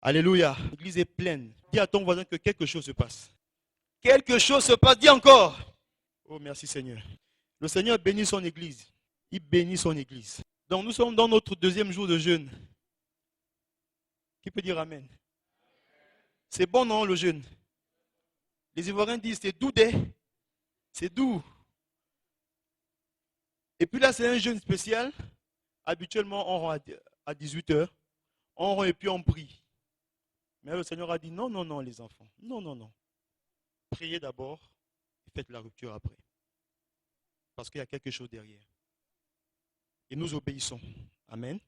Alléluia. L'église est pleine. Dis à ton voisin que quelque chose se passe. Quelque chose se passe. Dis encore. Oh, merci Seigneur. Le Seigneur bénit son église. Il bénit son église. Donc nous sommes dans notre deuxième jour de jeûne. Qui peut dire amen? C'est bon, non, le jeûne? Les Ivoiriens disent c'est doux, c'est doux. Et puis là, c'est un jeûne spécial. Habituellement, on rend à 18h. On rend et puis on prie. Mais le Seigneur a dit non, non, non, les enfants. Non, non, non. Priez d'abord et faites la rupture après. Parce qu'il y a quelque chose derrière. Et nous obéissons. Amen.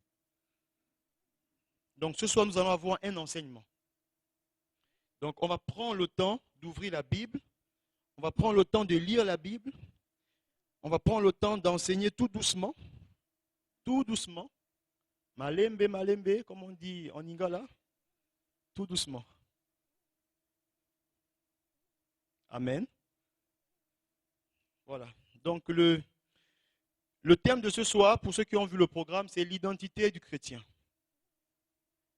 Donc ce soir, nous allons avoir un enseignement. Donc on va prendre le temps d'ouvrir la Bible. On va prendre le temps de lire la Bible. On va prendre le temps d'enseigner tout doucement. Tout doucement. Malembe, malembe, comme on dit en Lingala. Tout doucement. Amen. Voilà. Donc le thème de ce soir, pour ceux qui ont vu le programme, c'est l'identité du chrétien.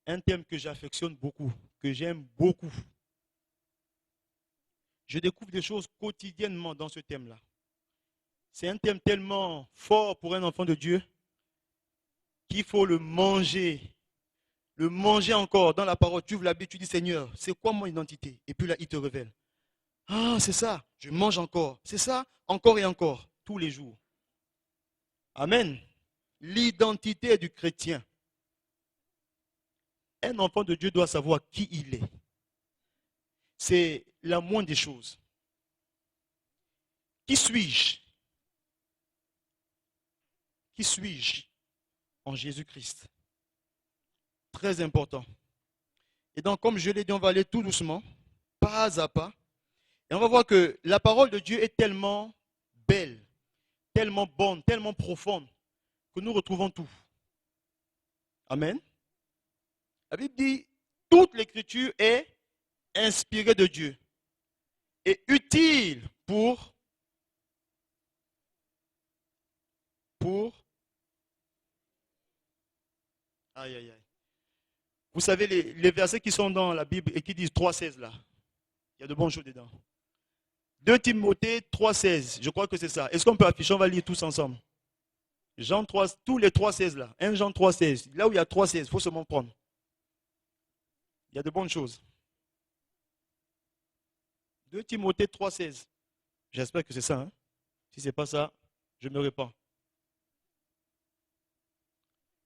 Un thème que j'affectionne beaucoup, que j'aime beaucoup. Je découvre des choses quotidiennement dans ce thème-là. C'est un thème tellement fort pour un enfant de Dieu qu'il faut le manger. Le manger encore dans la parole. Tu ouvres la Bible, tu dis Seigneur, c'est quoi mon identité? Et puis là, il te révèle. Ah, c'est ça, je mange encore. C'est ça, encore et encore, tous les jours. Amen. L'identité du chrétien. Un enfant de Dieu doit savoir qui il est. C'est la moindre des choses. Qui suis-je? Qui suis-je en Jésus-Christ? Très important. Et donc, comme je l'ai dit, on va aller tout doucement, pas à pas. Et on va voir que la parole de Dieu est tellement belle, tellement bonne, tellement profonde, que nous retrouvons tout. Amen. La Bible dit, toute l'écriture est inspirée de Dieu et utile pour aïe, aïe, aïe. Vous savez, les versets qui sont dans la Bible et qui disent 3,16 là, il y a de bonnes choses dedans. 2 Timothée 3,16, je crois que c'est ça. Est-ce qu'on peut afficher? On va lire tous ensemble. Jean 3, tous les 3,16 là. 1 Jean 3,16. Là où il y a 3,16, il faut seulement prendre. Il y a de bonnes choses. 2 Timothée 3,16. J'espère que c'est ça. Hein? Si ce n'est pas ça, je me répands.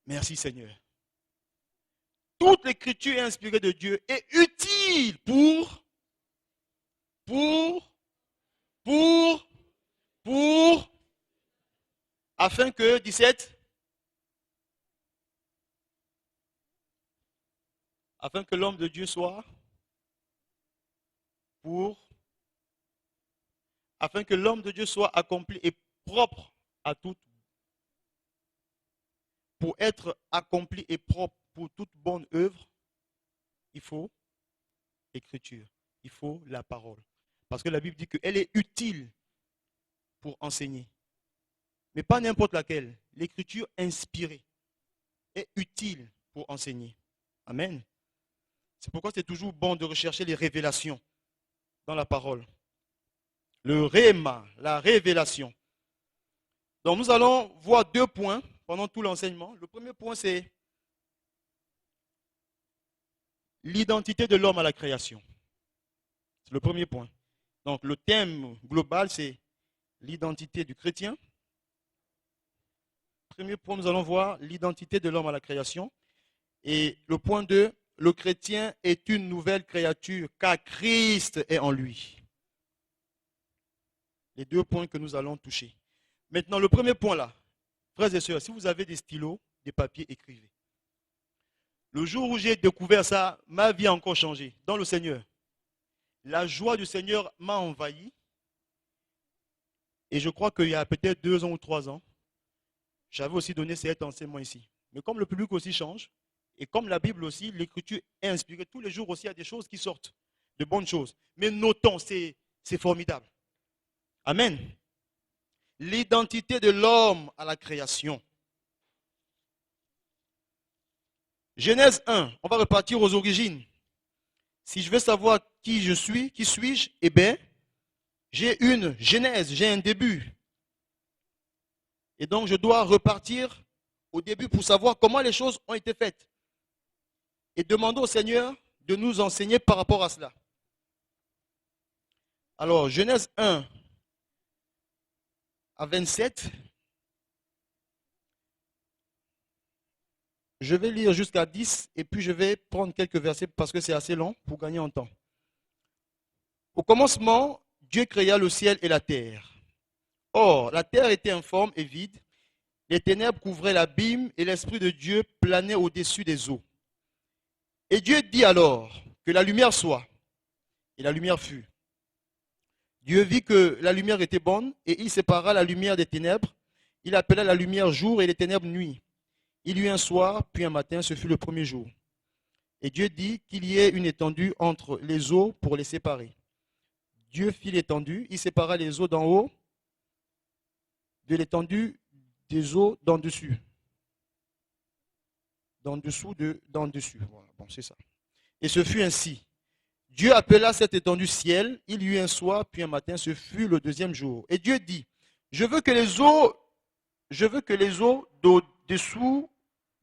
Merci Seigneur. Toute l'écriture est inspirée de Dieu et utile afin que, 17, afin que l'homme de Dieu soit, afin que l'homme de Dieu soit accompli et propre à toute, pour être accompli et propre pour toute bonne œuvre, il faut écriture, il faut la parole. Parce que la Bible dit qu'elle est utile pour enseigner. Mais pas n'importe laquelle. L'écriture inspirée est utile pour enseigner. Amen. C'est pourquoi c'est toujours bon de rechercher les révélations dans la parole. Le réma, la révélation. Donc nous allons voir 2 points pendant tout l'enseignement. Le premier point, c'est l'identité de l'homme à la création. C'est le premier point. Donc le thème global, c'est l'identité du chrétien. Premier point, nous allons voir l'identité de l'homme à la création. Et le point 2, le chrétien est une nouvelle créature car Christ est en lui. Les 2 points que nous allons toucher. Maintenant, le premier point là, frères et sœurs, si vous avez des stylos, des papiers, écrivez. Le jour où j'ai découvert ça, ma vie a encore changé dans le Seigneur. La joie du Seigneur m'a envahi. Et je crois qu'il y a peut-être 2 ans ou 3 ans, j'avais aussi donné cet enseignement ici. Mais comme le public aussi change, et comme la Bible aussi, l'écriture est inspirée, tous les jours aussi, il y a des choses qui sortent, de bonnes choses. Mais notons, c'est formidable. Amen. L'identité de l'homme à la création. Genèse 1, on va repartir aux origines. Si je veux savoir qui suis-je, eh bien, j'ai une genèse, j'ai un début. Et donc, je dois repartir au début pour savoir comment les choses ont été faites. Et demander au Seigneur de nous enseigner par rapport à cela. Alors, Genèse 1 à 27. Je vais lire jusqu'à 10 et puis je vais prendre quelques versets parce que c'est assez long pour gagner en temps. Au commencement, Dieu créa le ciel et la terre. Or, la terre était informe et vide. Les ténèbres couvraient l'abîme et l'Esprit de Dieu planait au-dessus des eaux. Et Dieu dit alors que la lumière soit. Et la lumière fut. Dieu vit que la lumière était bonne et il sépara la lumière des ténèbres. Il appela la lumière jour et les ténèbres nuit. Il y eut un soir, puis un matin, ce fut le premier jour. Et Dieu dit qu'il y ait une étendue entre les eaux pour les séparer. Dieu fit l'étendue, il sépara les eaux d'en haut de l'étendue des eaux d'en dessus. D'en dessous, d'en dessus. Voilà, bon, c'est ça. Et ce fut ainsi. Dieu appela cette étendue ciel, il y eut un soir, puis un matin, ce fut le deuxième jour. Et Dieu dit, je veux que les eaux d'au-dessous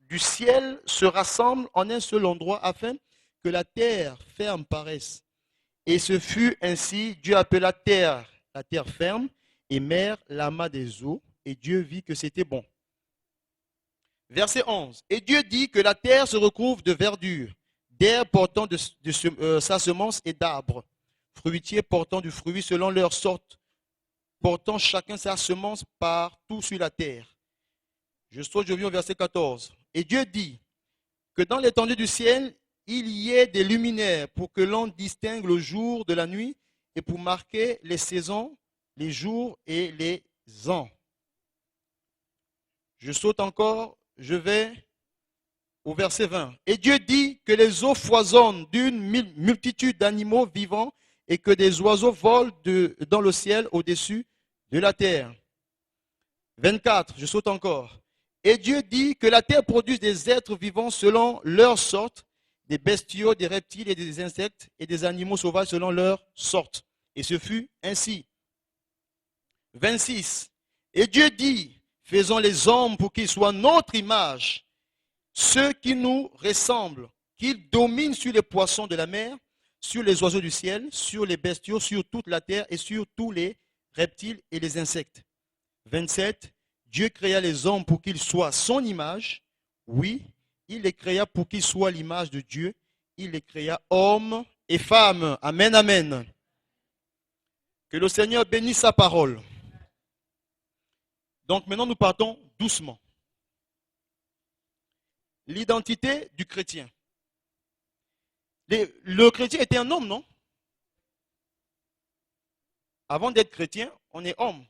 du ciel se rassemblent en un seul endroit afin que la terre ferme paraisse. Et ce fut ainsi, Dieu appela terre, la terre ferme, et mer, l'amas des eaux, et Dieu vit que c'était bon. Verset 11. Et Dieu dit que la terre se recouvre de verdure, d'herbes portant sa semence et d'arbres, fruitiers portant du fruit selon leur sorte, portant chacun sa semence partout sur la terre. Je reviens au verset 14. Et Dieu dit que dans l'étendue du ciel, il y ait des luminaires pour que l'on distingue le jour de la nuit et pour marquer les saisons, les jours et les ans. Je saute encore, je vais au verset 20. Et Dieu dit que les eaux foisonnent d'une multitude d'animaux vivants et que des oiseaux volent dans le ciel au-dessus de la terre. 24, je saute encore. Et Dieu dit que la terre produise des êtres vivants selon leur sorte, des bestiaux, des reptiles et des insectes et des animaux sauvages selon leur sorte. Et ce fut ainsi. 26. Et Dieu dit, faisons les hommes pour qu'ils soient notre image, ceux qui nous ressemblent, qu'ils dominent sur les poissons de la mer, sur les oiseaux du ciel, sur les bestiaux, sur toute la terre et sur tous les reptiles et les insectes. 27. Dieu créa les hommes pour qu'ils soient son image. Oui, il les créa pour qu'ils soient l'image de Dieu. Il les créa hommes et femmes. Amen, amen. Que le Seigneur bénisse sa parole. Donc maintenant nous partons doucement. L'identité du chrétien. Le chrétien était un homme, non? Avant d'être chrétien, on est homme.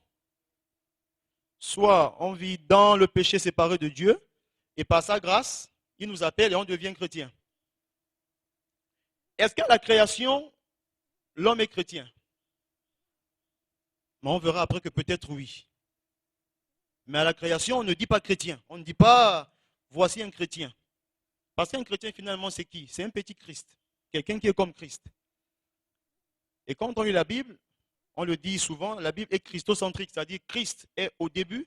Soit on vit dans le péché séparé de Dieu, et par sa grâce, il nous appelle et on devient chrétien. Est-ce qu'à la création, l'homme est chrétien? Mais on verra après que peut-être oui. Mais à la création, on ne dit pas chrétien. On ne dit pas, voici un chrétien. Parce qu'un chrétien, finalement, c'est qui? C'est un petit Christ. Quelqu'un qui est comme Christ. Et quand on lit la Bible, on le dit souvent, la Bible est christocentrique, c'est-à-dire Christ est au début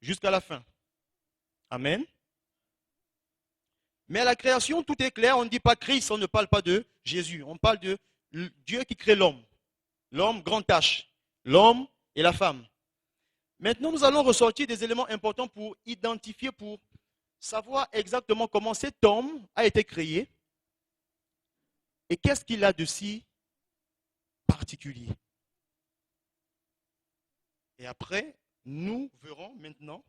jusqu'à la fin. Amen. Mais à la création, tout est clair, on ne dit pas Christ, on ne parle pas de Jésus, on parle de Dieu qui crée l'homme. L'homme, grande tâche. L'homme et la femme. Maintenant, nous allons ressortir des éléments importants pour identifier, pour savoir exactement comment cet homme a été créé et qu'est-ce qu'il a de si particulier. Et après, nous verrons maintenant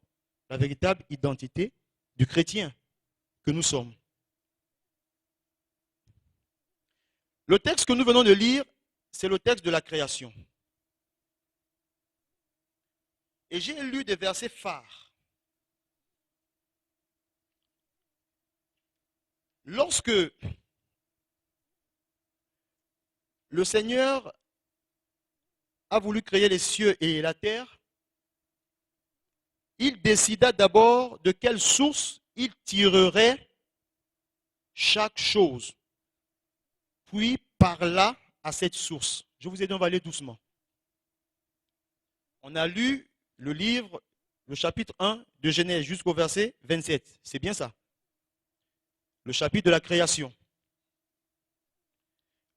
la véritable identité du chrétien que nous sommes. Le texte que nous venons de lire, c'est le texte de la création. Et j'ai lu des versets phares. Lorsque le Seigneur a voulu créer les cieux et la terre, il décida d'abord de quelle source il tirerait chaque chose, puis parla à cette source. Je vous ai dit, on va aller doucement. On a lu le livre, le chapitre 1 de Genèse jusqu'au verset 27. C'est bien ça. Le chapitre de la création.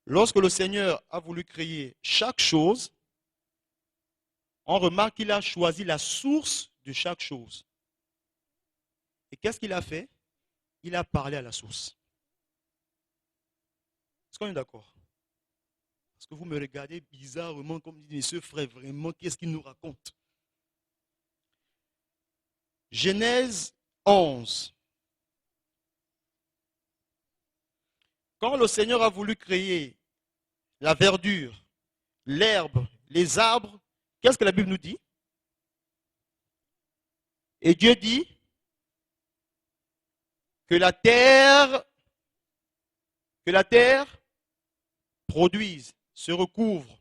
Lorsque le Seigneur a voulu créer chaque chose, on remarque qu'il a choisi la source de chaque chose. Et qu'est-ce qu'il a fait? Il a parlé à la source. Est-ce qu'on est d'accord? Parce que vous me regardez bizarrement comme dit, ce frère, vraiment, qu'est-ce qu'il nous raconte? Genèse 11. Quand le Seigneur a voulu créer la verdure, l'herbe, les arbres, qu'est-ce que la Bible nous dit? Et Dieu dit que la terre produise, se recouvre.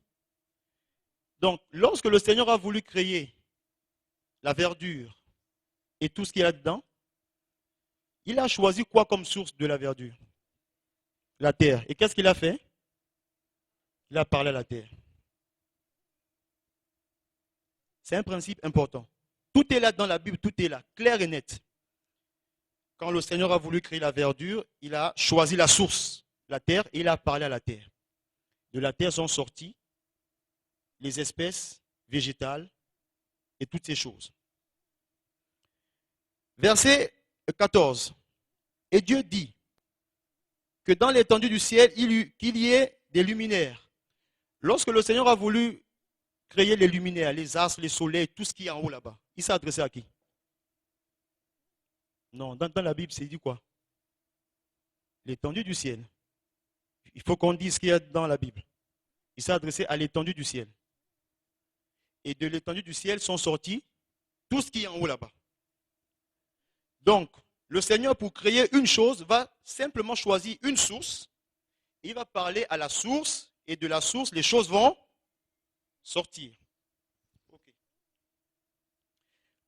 Donc, lorsque le Seigneur a voulu créer la verdure et tout ce qu'il y a dedans, il a choisi quoi comme source de la verdure? La terre. Et qu'est-ce qu'il a fait? Il a parlé à la terre. C'est un principe important. Tout est là dans la Bible, tout est là, clair et net. Quand le Seigneur a voulu créer la verdure, il a choisi la source, la terre, et il a parlé à la terre. De la terre sont sorties les espèces végétales et toutes ces choses. Verset 14. Et Dieu dit que dans l'étendue du ciel, qu'il y ait des luminaires. Lorsque le Seigneur a voulu créer les luminaires, les astres, les soleils, tout ce qui est en haut là-bas, il s'est adressé à qui? Non, dans la Bible, c'est dit quoi? L'étendue du ciel. Il faut qu'on dise ce qu'il y a dans la Bible. Il s'est adressé à l'étendue du ciel. Et de l'étendue du ciel sont sortis tout ce qui est en haut là-bas. Donc, le Seigneur, pour créer une chose, va simplement choisir une source. Il va parler à la source, et de la source, les choses vont sortir. Okay.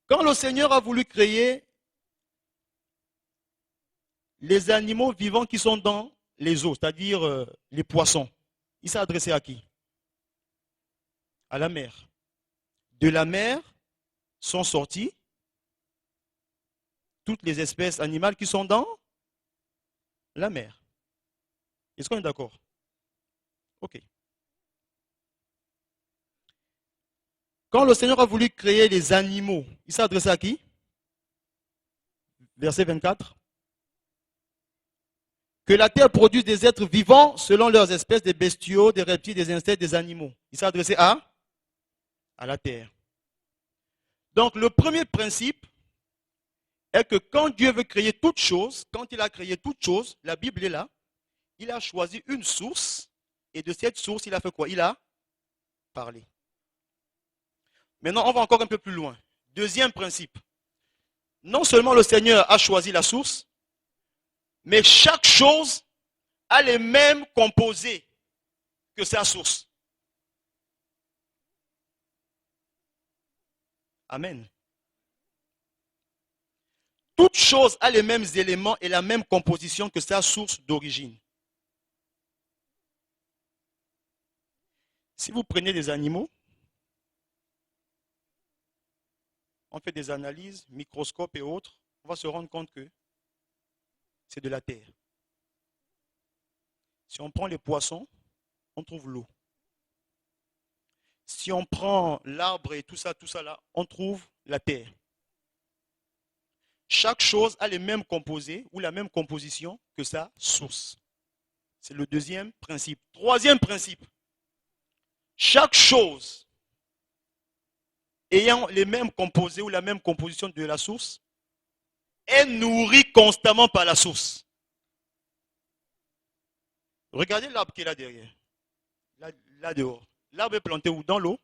Quand le Seigneur a voulu créer les animaux vivants qui sont dans les eaux, c'est-à-dire les poissons, il s'est adressé à qui? À la mer. De la mer sont sorties toutes les espèces animales qui sont dans la mer. Est-ce qu'on est d'accord? Ok. Quand le Seigneur a voulu créer les animaux, il s'est adressé à qui? Verset 24. Que la terre produise des êtres vivants selon leurs espèces, des bestiaux, des reptiles, des insectes, des animaux. Il s'est adressé à la terre. Donc le premier principe est que quand Dieu veut créer toute chose, quand il a créé toute chose, la Bible est là, il a choisi une source et de cette source, il a fait quoi? Il a parlé. Maintenant, on va encore un peu plus loin. Deuxième principe. Non seulement le Seigneur a choisi la source, mais chaque chose a les mêmes composés que sa source. Amen. Toute chose a les mêmes éléments et la même composition que sa source d'origine. Si vous prenez des animaux, on fait des analyses, microscopes et autres, on va se rendre compte que c'est de la terre. Si on prend les poissons, on trouve l'eau. Si on prend l'arbre et tout ça là, on trouve la terre. Chaque chose a les mêmes composés ou la même composition que sa source. C'est le deuxième principe. Troisième principe. Chaque chose ayant les mêmes composés ou la même composition de la source est nourrie constamment par la source. Regardez l'arbre qui est là derrière. Là dehors. L'arbre est planté où? Dans l'eau.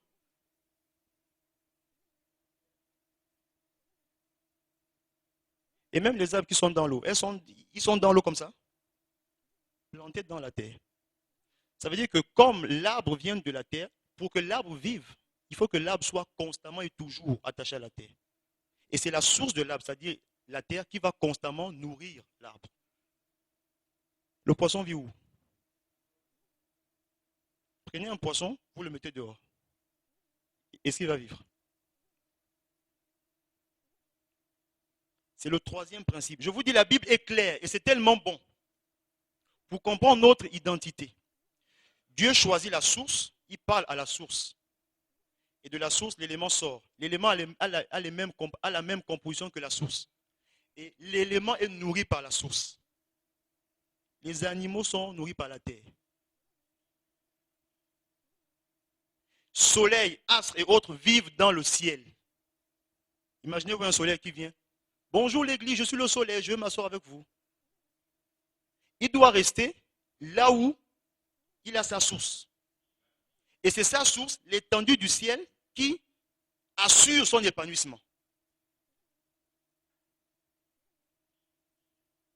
Et même les arbres qui sont dans l'eau, ils sont dans l'eau comme ça, plantés dans la terre. Ça veut dire que comme l'arbre vient de la terre, pour que l'arbre vive, il faut que l'arbre soit constamment et toujours attaché à la terre. Et c'est la source de l'arbre, c'est-à-dire la terre qui va constamment nourrir l'arbre. Le poisson vit où? Prenez un poisson, vous le mettez dehors. Est-ce qu'il va vivre? C'est le troisième principe. Je vous dis, la Bible est claire et c'est tellement bon pour comprendre notre identité. Dieu choisit la source, il parle à la source. Et de la source, l'élément sort. L'élément a la même composition que la source. Et l'élément est nourri par la source. Les animaux sont nourris par la terre. Soleil, astres et autres vivent dans le ciel. Imaginez-vous un soleil qui vient. Bonjour l'église, je suis le soleil, je vais m'asseoir avec vous. Il doit rester là où il a sa source. Et c'est sa source, l'étendue du ciel, qui assure son épanouissement.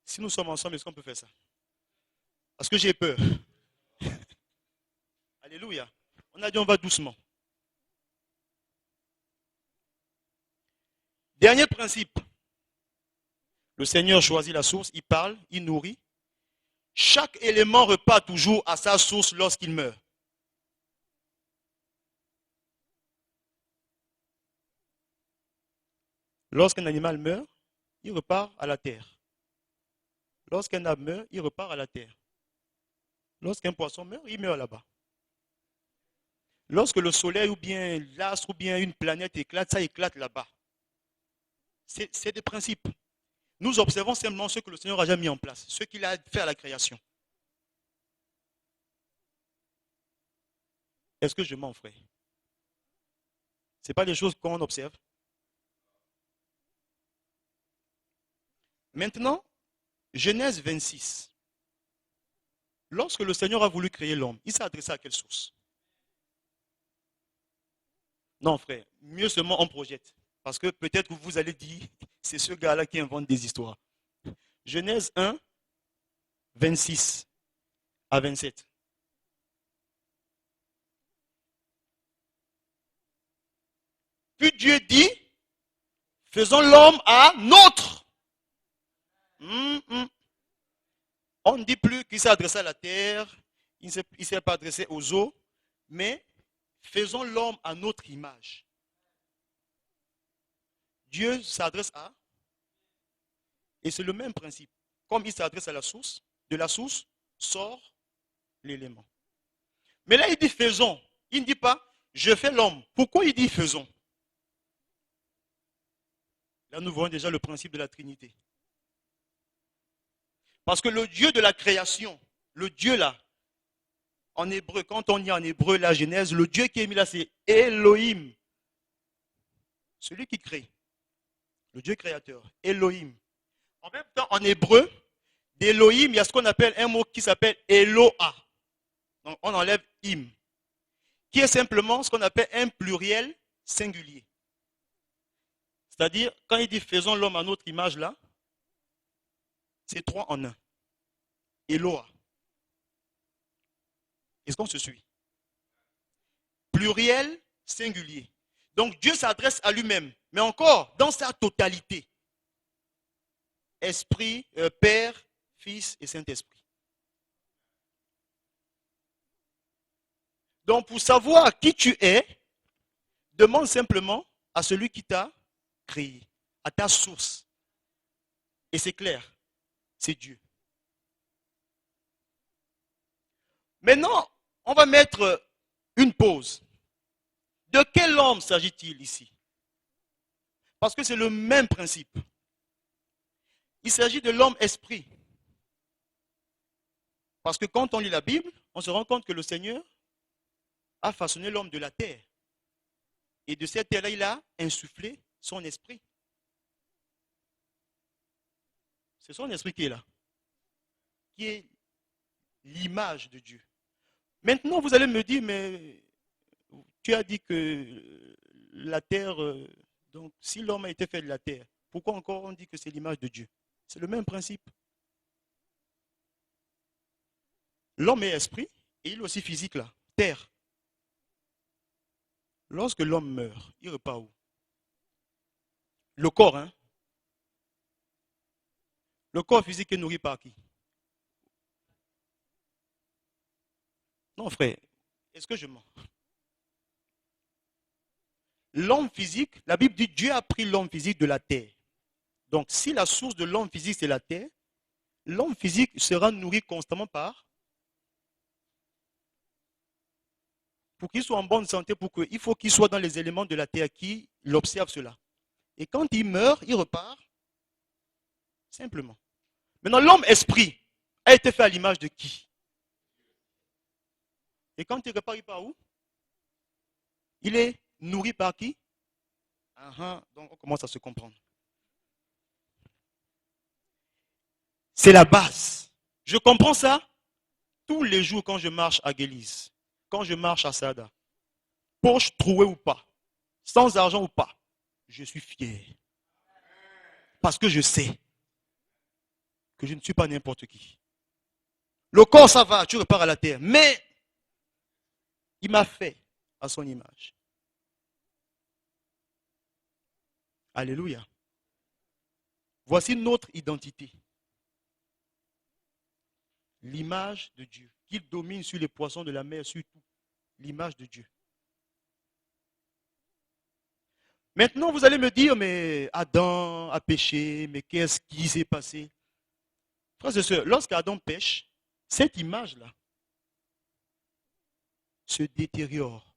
Si nous sommes ensemble, est-ce qu'on peut faire ça? Parce que j'ai peur. Alléluia. On a dit on va doucement. Dernier principe. Le Seigneur choisit la source, il parle, il nourrit. Chaque élément repart toujours à sa source lorsqu'il meurt. Lorsqu'un animal meurt, il repart à la terre. Lorsqu'un arbre meurt, il repart à la terre. Lorsqu'un poisson meurt, il meurt là-bas. Lorsque le soleil ou bien l'astre ou bien une planète éclate, ça éclate là-bas. C'est des principes. Nous observons simplement ce que le Seigneur a déjà mis en place, ce qu'il a fait à la création. Est-ce que je mens, frère? Ce n'est pas des choses qu'on observe. Maintenant, Genèse 26. Lorsque le Seigneur a voulu créer l'homme, il s'est adressé à quelle source? Non, frère, mieux seulement on projette. Parce que peut-être que vous allez dire, c'est ce gars-là qui invente des histoires. Genèse 1, 26 à 27. Puis Dieu dit, faisons l'homme à notre. On ne dit plus qu'il s'est adressé à la terre, il ne s'est pas adressé aux eaux, mais faisons l'homme à notre image. Dieu s'adresse à, et c'est le même principe. Comme il s'adresse à la source, de la source sort l'élément. Mais là, il dit faisons. Il ne dit pas, je fais l'homme. Pourquoi il dit faisons? Là, nous voyons déjà le principe de la Trinité. Parce que le Dieu de la création, le Dieu là, en hébreu, quand on lit en hébreu la Genèse, le Dieu qui est mis là, c'est Elohim. Celui qui crée. Le Dieu créateur. Elohim. En même temps, en hébreu, d'Elohim, il y a ce qu'on appelle un mot qui s'appelle Eloah. Donc, on enlève im. Qui est simplement ce qu'on appelle un pluriel singulier. C'est-à-dire, quand il dit faisons l'homme à notre image là, c'est 3 en 1. Eloah. Est-ce qu'on se suit? Pluriel singulier. Donc Dieu s'adresse à lui-même, mais encore dans sa totalité. Esprit, Père, Fils et Saint-Esprit. Donc pour savoir qui tu es, demande simplement à celui qui t'a créé, à ta source. Et c'est clair, c'est Dieu. Maintenant, on va mettre une pause. De quel homme s'agit-il ici? Parce que c'est le même principe. Il s'agit de l'homme esprit. Parce que quand on lit la Bible, on se rend compte que le Seigneur a façonné l'homme de la terre. Et de cette terre-là, il a insufflé son esprit. C'est son esprit qui est là. Qui est l'image de Dieu. Maintenant, vous allez me dire, mais tu as dit que la terre, donc si l'homme a été fait de la terre, pourquoi encore on dit que c'est l'image de Dieu? C'est le même principe. L'homme est esprit et il est aussi physique là, terre. Lorsque l'homme meurt, il repart où? Le corps, hein? Le corps physique est nourri par qui? Non, frère, est-ce que je mens? L'homme physique, la Bible dit Dieu a pris l'homme physique de la terre. Donc, si la source de l'homme physique, c'est la terre, l'homme physique sera nourri constamment par, pour qu'il soit en bonne santé, il faut qu'il soit dans les éléments de la terre qui l'observent cela. Et quand il meurt, il repart simplement. Maintenant, l'homme esprit a été fait à l'image de qui? Et quand il repart, il part où? Il est nourri par qui? Donc on commence à se comprendre. C'est la base. Je comprends ça tous les jours quand je marche à Guélise, quand je marche à Sada. Poche trouée ou pas, sans argent ou pas, je suis fier. Parce que je sais que je ne suis pas n'importe qui. Le corps, ça va, tu repars à la terre. Mais il m'a fait à son image. Alléluia. Voici notre identité. L'image de Dieu. Qu'il domine sur les poissons de la mer, sur tout. L'image de Dieu. Maintenant, vous allez me dire, mais Adam a péché, mais qu'est-ce qui s'est passé? Frères et sœurs, lorsqu'Adam pêche, cette image-là se détériore,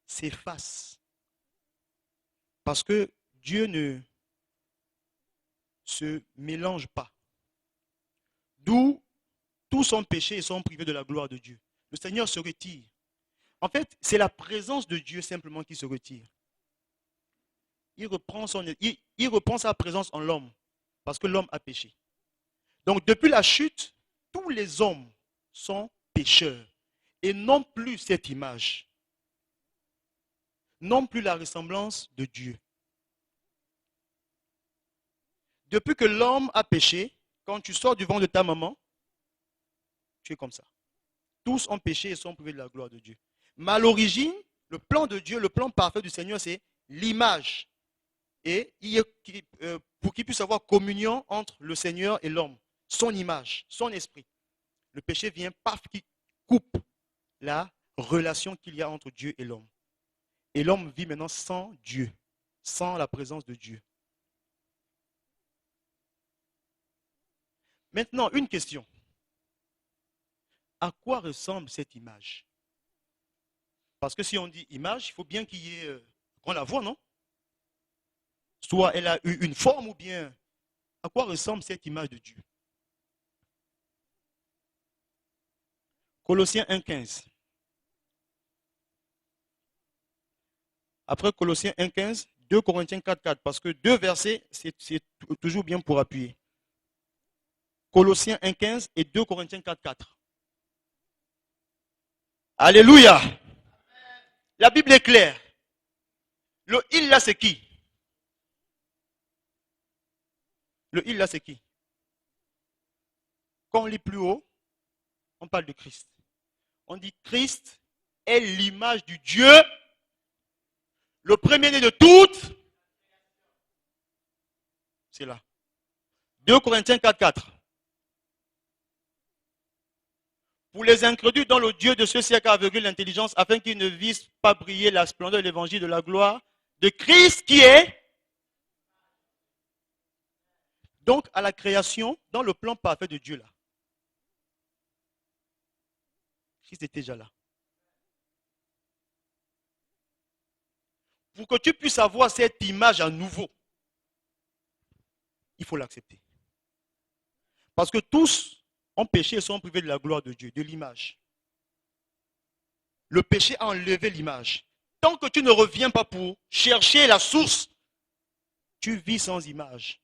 s'efface. Parce que Dieu ne se mélange pas. D'où tous sont péchés et sont privés de la gloire de Dieu. Le Seigneur se retire. En fait, c'est la présence de Dieu simplement qui se retire. Il reprend sa présence en l'homme parce que l'homme a péché. Donc depuis la chute, tous les hommes sont pécheurs et n'ont plus cette image, n'ont plus la ressemblance de Dieu. Depuis que l'homme a péché, quand tu sors du ventre de ta maman, tu es comme ça. Tous ont péché et sont privés de la gloire de Dieu. Mais à l'origine, le plan de Dieu, le plan parfait du Seigneur, c'est l'image. Et pour qu'il puisse avoir communion entre le Seigneur et l'homme, son image, son esprit. Le péché vient, paf, qui coupe la relation qu'il y a entre Dieu et l'homme. Et l'homme vit maintenant sans Dieu, sans la présence de Dieu. Maintenant, une question. À quoi ressemble cette image? Parce que si on dit image, il faut bien qu'il y ait, qu'on la voit, non? Soit elle a eu une forme ou bien à quoi ressemble cette image de Dieu? Colossiens 1,15. Après Colossiens 1,15, 2 Corinthiens 4,4. Parce que deux versets, c'est toujours bien pour appuyer. Colossiens 1,15 et 2 Corinthiens 4,4. Alléluia. La Bible est claire. Le il là, c'est qui? Le il là, c'est qui? Quand on lit plus haut, on parle de Christ. On dit Christ est l'image du Dieu, le premier-né de toutes. C'est là. 2 Corinthiens 4,4. Pour les incrédules dont le Dieu de ce siècle a aveuglé l'intelligence, afin qu'ils ne visent pas briller la splendeur de l'évangile de la gloire de Christ qui est. Donc à la création, dans le plan parfait de Dieu là. Christ était déjà là. Pour que tu puisses avoir cette image à nouveau, il faut l'accepter. Parce que tous ont péché et sont privés de la gloire de Dieu, de l'image. Le péché a enlevé l'image. Tant que tu ne reviens pas pour chercher la source, tu vis sans image,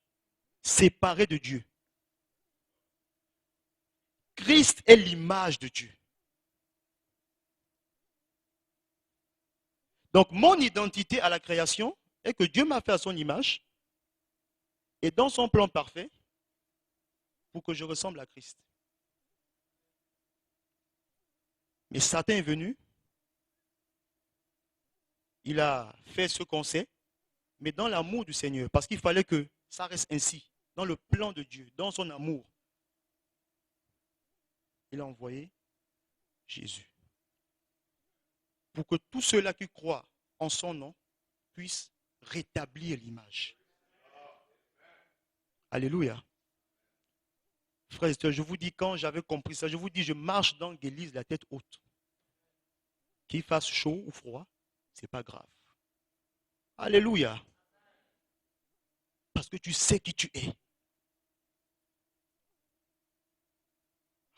séparé de Dieu. Christ est l'image de Dieu. Donc mon identité à la création est que Dieu m'a fait à son image et dans son plan parfait pour que je ressemble à Christ. Mais Satan est venu, il a fait ce qu'on sait, mais dans l'amour du Seigneur, parce qu'il fallait que ça reste ainsi, dans le plan de Dieu, dans son amour. Il a envoyé Jésus. Pour que tous ceux-là qui croient en son nom puissent rétablir l'image. Alléluia. Frères et sœurs, je vous dis, quand j'avais compris ça, je vous dis, je marche dans l'église la tête haute. Qu'il fasse chaud ou froid, ce n'est pas grave. Alléluia. Parce que tu sais qui tu es.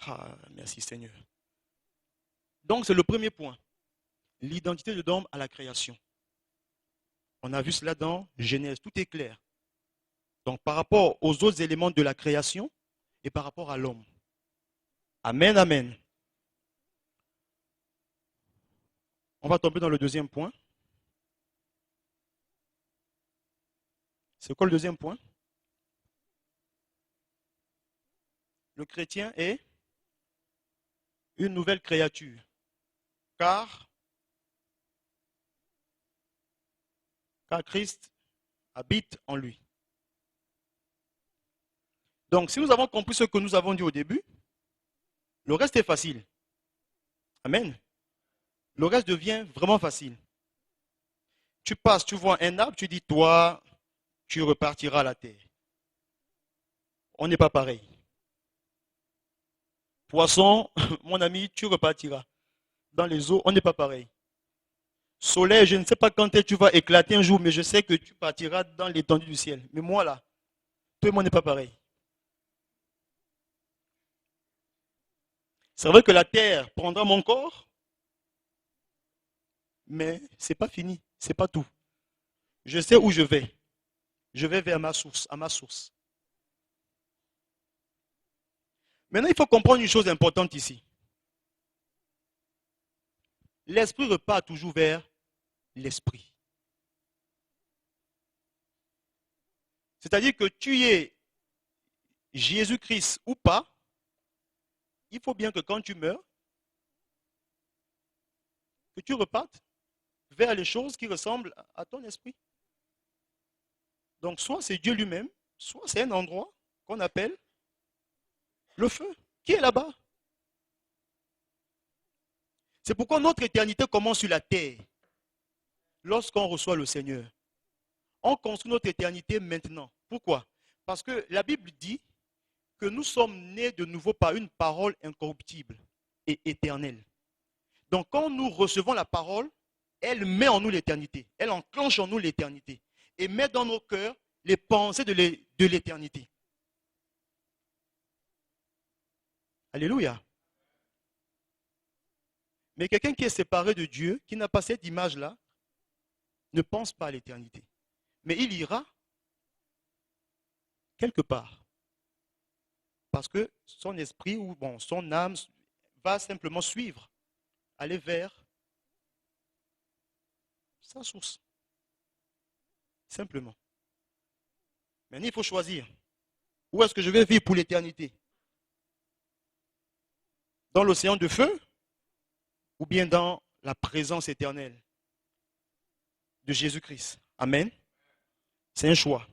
Ah, merci Seigneur. Donc c'est le premier point. L'identité de l'homme à la création. On a vu cela dans Genèse, tout est clair. Donc par rapport aux autres éléments de la création et par rapport à l'homme. Amen, amen. On va tomber dans le deuxième point. C'est quoi le deuxième point? Le chrétien est une nouvelle créature, car Christ habite en lui. Donc, si nous avons compris ce que nous avons dit au début, le reste est facile. Amen. Le reste devient vraiment facile. Tu passes, tu vois un arbre, tu dis, toi, tu repartiras à la terre. On n'est pas pareil. Poisson, mon ami, tu repartiras. Dans les eaux, on n'est pas pareil. Soleil, je ne sais pas quand tu vas éclater un jour, mais je sais que tu partiras dans l'étendue du ciel. Mais moi là, toi et moi, on n'est pas pareil. C'est vrai que la terre prendra mon corps, mais ce n'est pas fini, ce n'est pas tout. Je sais où je vais. Je vais vers ma source, à ma source. Maintenant, il faut comprendre une chose importante ici. L'esprit repart toujours vers l'esprit. C'est-à-dire que tu es Jésus-Christ ou pas, il faut bien que quand tu meurs, que tu repartes vers les choses qui ressemblent à ton esprit. Donc, soit c'est Dieu lui-même, soit c'est un endroit qu'on appelle le feu, qui est là-bas. C'est pourquoi notre éternité commence sur la terre. Lorsqu'on reçoit le Seigneur, on construit notre éternité maintenant. Pourquoi? Parce que la Bible dit que nous sommes nés de nouveau par une parole incorruptible et éternelle. Donc quand nous recevons la parole, elle met en nous l'éternité. Elle enclenche en nous l'éternité et met dans nos cœurs les pensées de l'éternité. Alléluia. Mais quelqu'un qui est séparé de Dieu, qui n'a pas cette image-là, ne pense pas à l'éternité. Mais il ira quelque part. Parce que son esprit ou bon, son âme va simplement suivre, aller vers sa source. Simplement. Maintenant, il faut choisir. Où est-ce que je vais vivre pour l'éternité? Dans l'océan de feu ou bien dans la présence éternelle de Jésus-Christ? Amen. C'est un choix.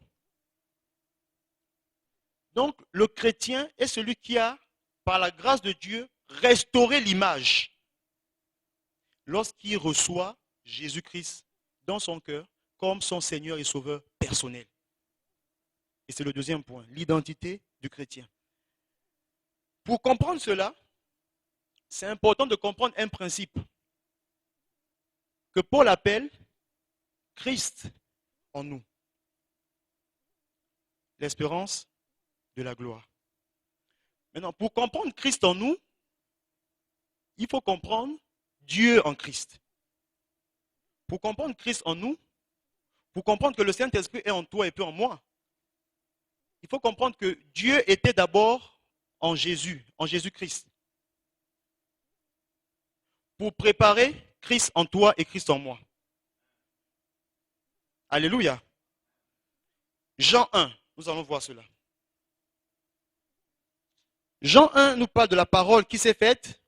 Donc, le chrétien est celui qui a, par la grâce de Dieu, restauré l'image lorsqu'il reçoit Jésus-Christ dans son cœur comme son Seigneur et Sauveur personnel. Et c'est le deuxième point, l'identité du chrétien. Pour comprendre cela, c'est important de comprendre un principe que Paul appelle Christ en nous. L'espérance de la gloire. Maintenant, pour comprendre Christ en nous, il faut comprendre Dieu en Christ. Pour comprendre Christ en nous, pour comprendre que le Saint-Esprit est en toi et puis en moi, il faut comprendre que Dieu était d'abord en Jésus, en Jésus-Christ. Pour préparer Christ en toi et Christ en moi. Alléluia. Jean 1, nous allons voir cela. Jean 1 nous parle de la parole qui s'est faite.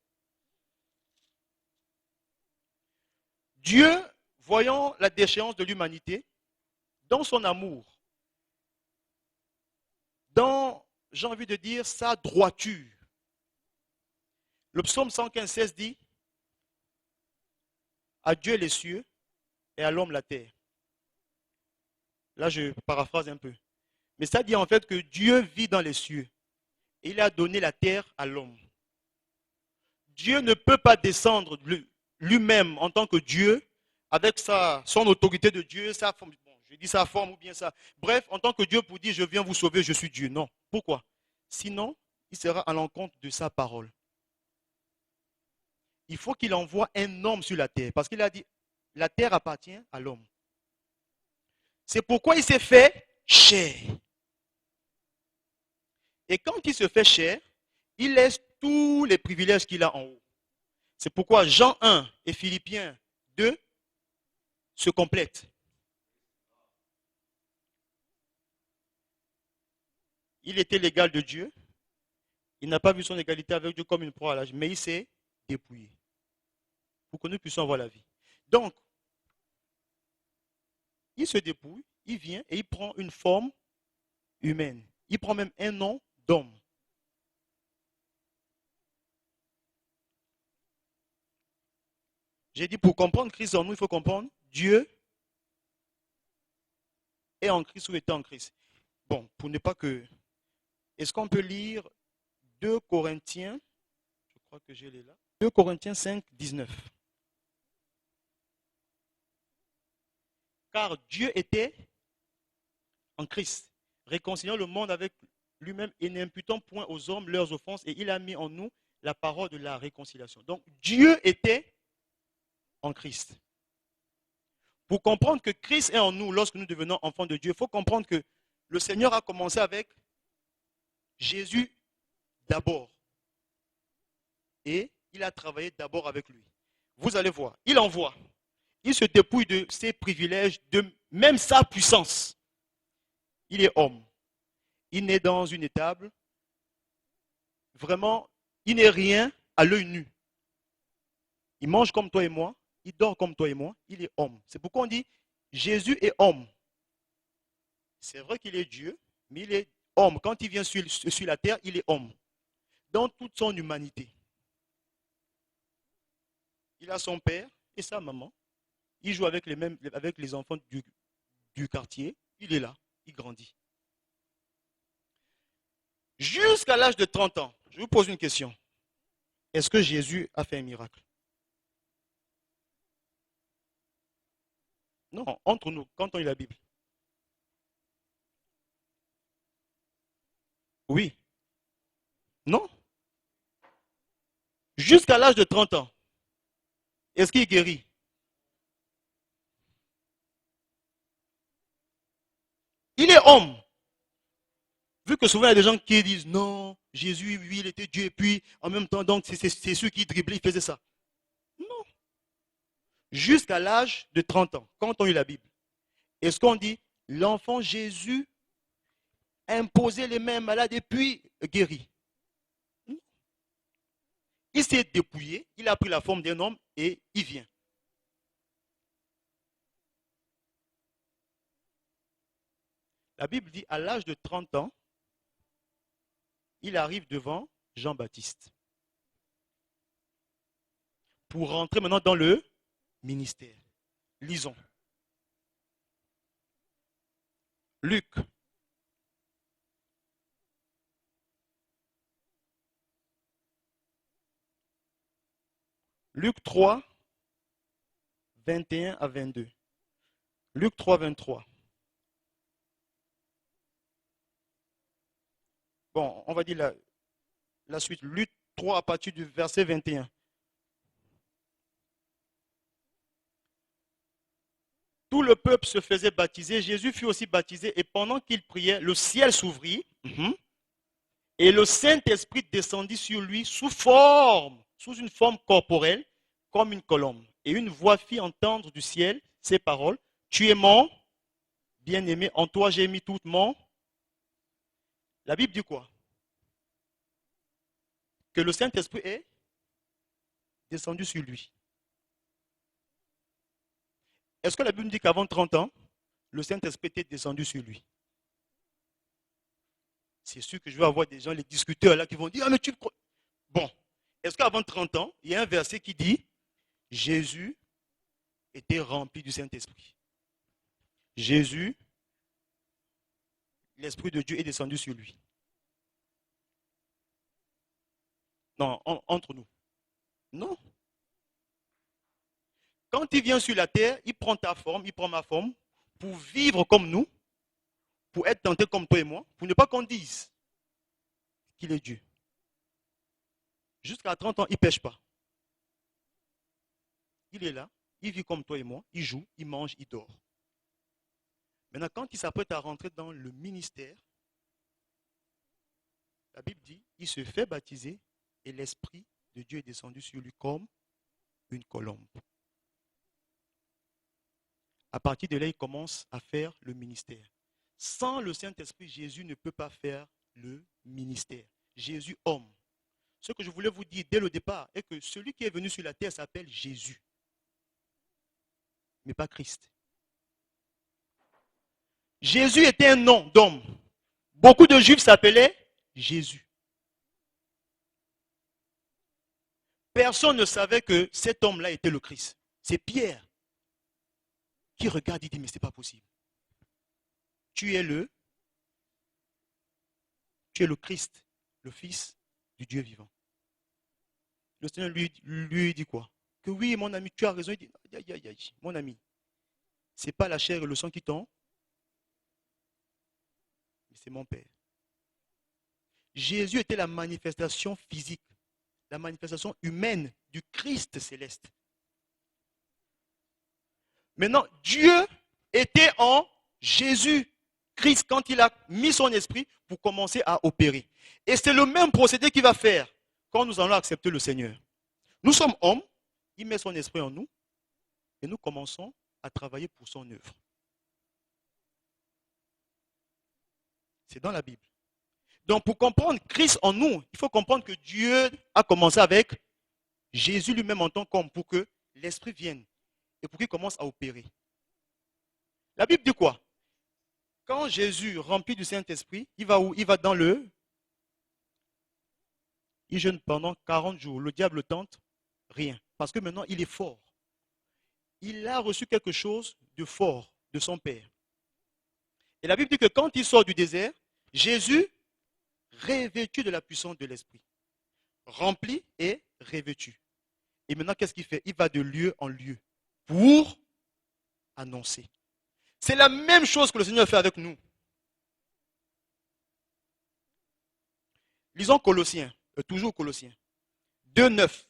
Dieu, voyant la déchéance de l'humanité, dans son amour, dans, j'ai envie de dire, sa droiture. Le psaume 115,16 dit, À Dieu les cieux et à l'homme la terre. Là, je paraphrase un peu. Mais ça dit en fait que Dieu vit dans les cieux. Et il a donné la terre à l'homme. Dieu ne peut pas descendre lui-même en tant que Dieu, avec son autorité de Dieu, sa forme, bon, je dis sa forme ou bien ça. Bref, en tant que Dieu pour dire je viens vous sauver, je suis Dieu. Non. Pourquoi? Sinon, il sera à l'encontre de sa parole. Il faut qu'il envoie un homme sur la terre. Parce qu'il a dit, la terre appartient à l'homme. C'est pourquoi il s'est fait chair. Et quand il se fait chair, il laisse tous les privilèges qu'il a en haut. C'est pourquoi Jean 1 et Philippiens 2 se complètent. Il était l'égal de Dieu. Il n'a pas vu son égalité avec Dieu comme une proie à l'âge, mais il s'est dépouillé pour que nous puissions avoir la vie. Donc, il se dépouille, il vient et il prend une forme humaine. Il prend même un nom d'homme. J'ai dit pour comprendre Christ en nous, il faut comprendre Dieu est en Christ ou était en Christ. Bon, pour ne pas que... Est-ce qu'on peut lire 2 Corinthiens, je crois que j'ai les là, 2 Corinthiens 5, 19. Car Dieu était en Christ, réconciliant le monde avec lui-même et n'imputant point aux hommes leurs offenses, et il a mis en nous la parole de la réconciliation. Donc Dieu était en Christ. Pour comprendre que Christ est en nous lorsque nous devenons enfants de Dieu, il faut comprendre que le Seigneur a commencé avec Jésus d'abord. Et il a travaillé d'abord avec lui. Vous allez voir, il envoie. Il se dépouille de ses privilèges, de même sa puissance. Il est homme. Il naît dans une étable. Vraiment, il n'est rien à l'œil nu. Il mange comme toi et moi. Il dort comme toi et moi. Il est homme. C'est pourquoi on dit Jésus est homme. C'est vrai qu'il est Dieu, mais il est homme. Quand il vient sur la terre, il est homme. Dans toute son humanité. Il a son père et sa maman. Il joue avec les enfants du quartier. Il est là. Il grandit. Jusqu'à l'âge de 30 ans, je vous pose une question. Est-ce que Jésus a fait un miracle? Non, entre nous, quand on lit la Bible. Oui. Non. Jusqu'à l'âge de 30 ans. Est-ce qu'il guérit? Il est homme. Vu que souvent il y a des gens qui disent non, Jésus, oui, il était Dieu, et puis en même temps, donc c'est ceux qui driblaient, ils faisaient ça. Non. Jusqu'à l'âge de 30 ans, quand on lit la Bible, est-ce qu'on dit l'enfant Jésus imposait les mains malades et puis guéri? Non. Il s'est dépouillé, il a pris la forme d'un homme et il vient. La Bible dit à l'âge de 30 ans, il arrive devant Jean-Baptiste pour rentrer maintenant dans le ministère. Lisons. Luc. Luc 3, 21 à 22. Luc 3, 23. Bon, on va dire la suite. Luc 3 à partir du verset 21. Tout le peuple se faisait baptiser. Jésus fut aussi baptisé et pendant qu'il priait, le ciel s'ouvrit et le Saint-Esprit descendit sur lui sous une forme corporelle, comme une colombe. Et une voix fit entendre du ciel ces paroles. Tu es mon bien-aimé, en toi j'ai mis toute mon... La Bible dit quoi? Que le Saint-Esprit est descendu sur lui. Est-ce que la Bible dit qu'avant 30 ans, le Saint-Esprit était descendu sur lui? C'est sûr que je vais avoir des gens, les discuteurs là, qui vont dire, ah mais tu... Bon, est-ce qu'avant 30 ans, il y a un verset qui dit, Jésus était rempli du Saint-Esprit. Jésus, l'Esprit de Dieu est descendu sur lui. Non, entre nous. Non. Quand il vient sur la terre, il prend ta forme, il prend ma forme, pour vivre comme nous, pour être tenté comme toi et moi, pour ne pas qu'on dise qu'il est Dieu. Jusqu'à 30 ans, il ne pêche pas. Il est là, il vit comme toi et moi, il joue, il mange, il dort. Maintenant, quand il s'apprête à rentrer dans le ministère, la Bible dit, il se fait baptiser et l'Esprit de Dieu est descendu sur lui comme une colombe. À partir de là, il commence à faire le ministère. Sans le Saint-Esprit, Jésus ne peut pas faire le ministère. Jésus, homme. Ce que je voulais vous dire dès le départ est que celui qui est venu sur la terre s'appelle Jésus, mais pas Christ. Jésus était un nom d'homme. Beaucoup de Juifs s'appelaient Jésus. Personne ne savait que cet homme-là était le Christ. C'est Pierre qui regarde et dit, mais ce n'est pas possible. Tu es le Christ, le Fils du Dieu vivant. Le Seigneur lui dit quoi? Que oui, mon ami, tu as raison. Il dit, aïe, aïe, aïe, mon ami, ce n'est pas la chair et le sang qui t'ont, mais c'est mon Père. Jésus était la manifestation physique, la manifestation humaine du Christ céleste. Maintenant, Dieu était en Jésus-Christ quand il a mis son esprit pour commencer à opérer. Et c'est le même procédé qu'il va faire quand nous allons accepter le Seigneur. Nous sommes hommes, il met son esprit en nous et nous commençons à travailler pour son œuvre. C'est dans la Bible. Donc pour comprendre Christ en nous, il faut comprendre que Dieu a commencé avec Jésus lui-même en tant qu'homme pour que l'esprit vienne et pour qu'il commence à opérer. La Bible dit quoi? Quand Jésus, rempli du Saint-Esprit, il va où? Il va dans le... Il jeûne pendant 40 jours. Le diable tente rien. Parce que maintenant, il est fort. Il a reçu quelque chose de fort de son Père. Et la Bible dit que quand il sort du désert, Jésus, revêtu de la puissance de l'Esprit, rempli et revêtu. Et maintenant, qu'est-ce qu'il fait? Il va de lieu en lieu pour annoncer. C'est la même chose que le Seigneur fait avec nous. Lisons Colossiens, toujours Colossiens, 2, 9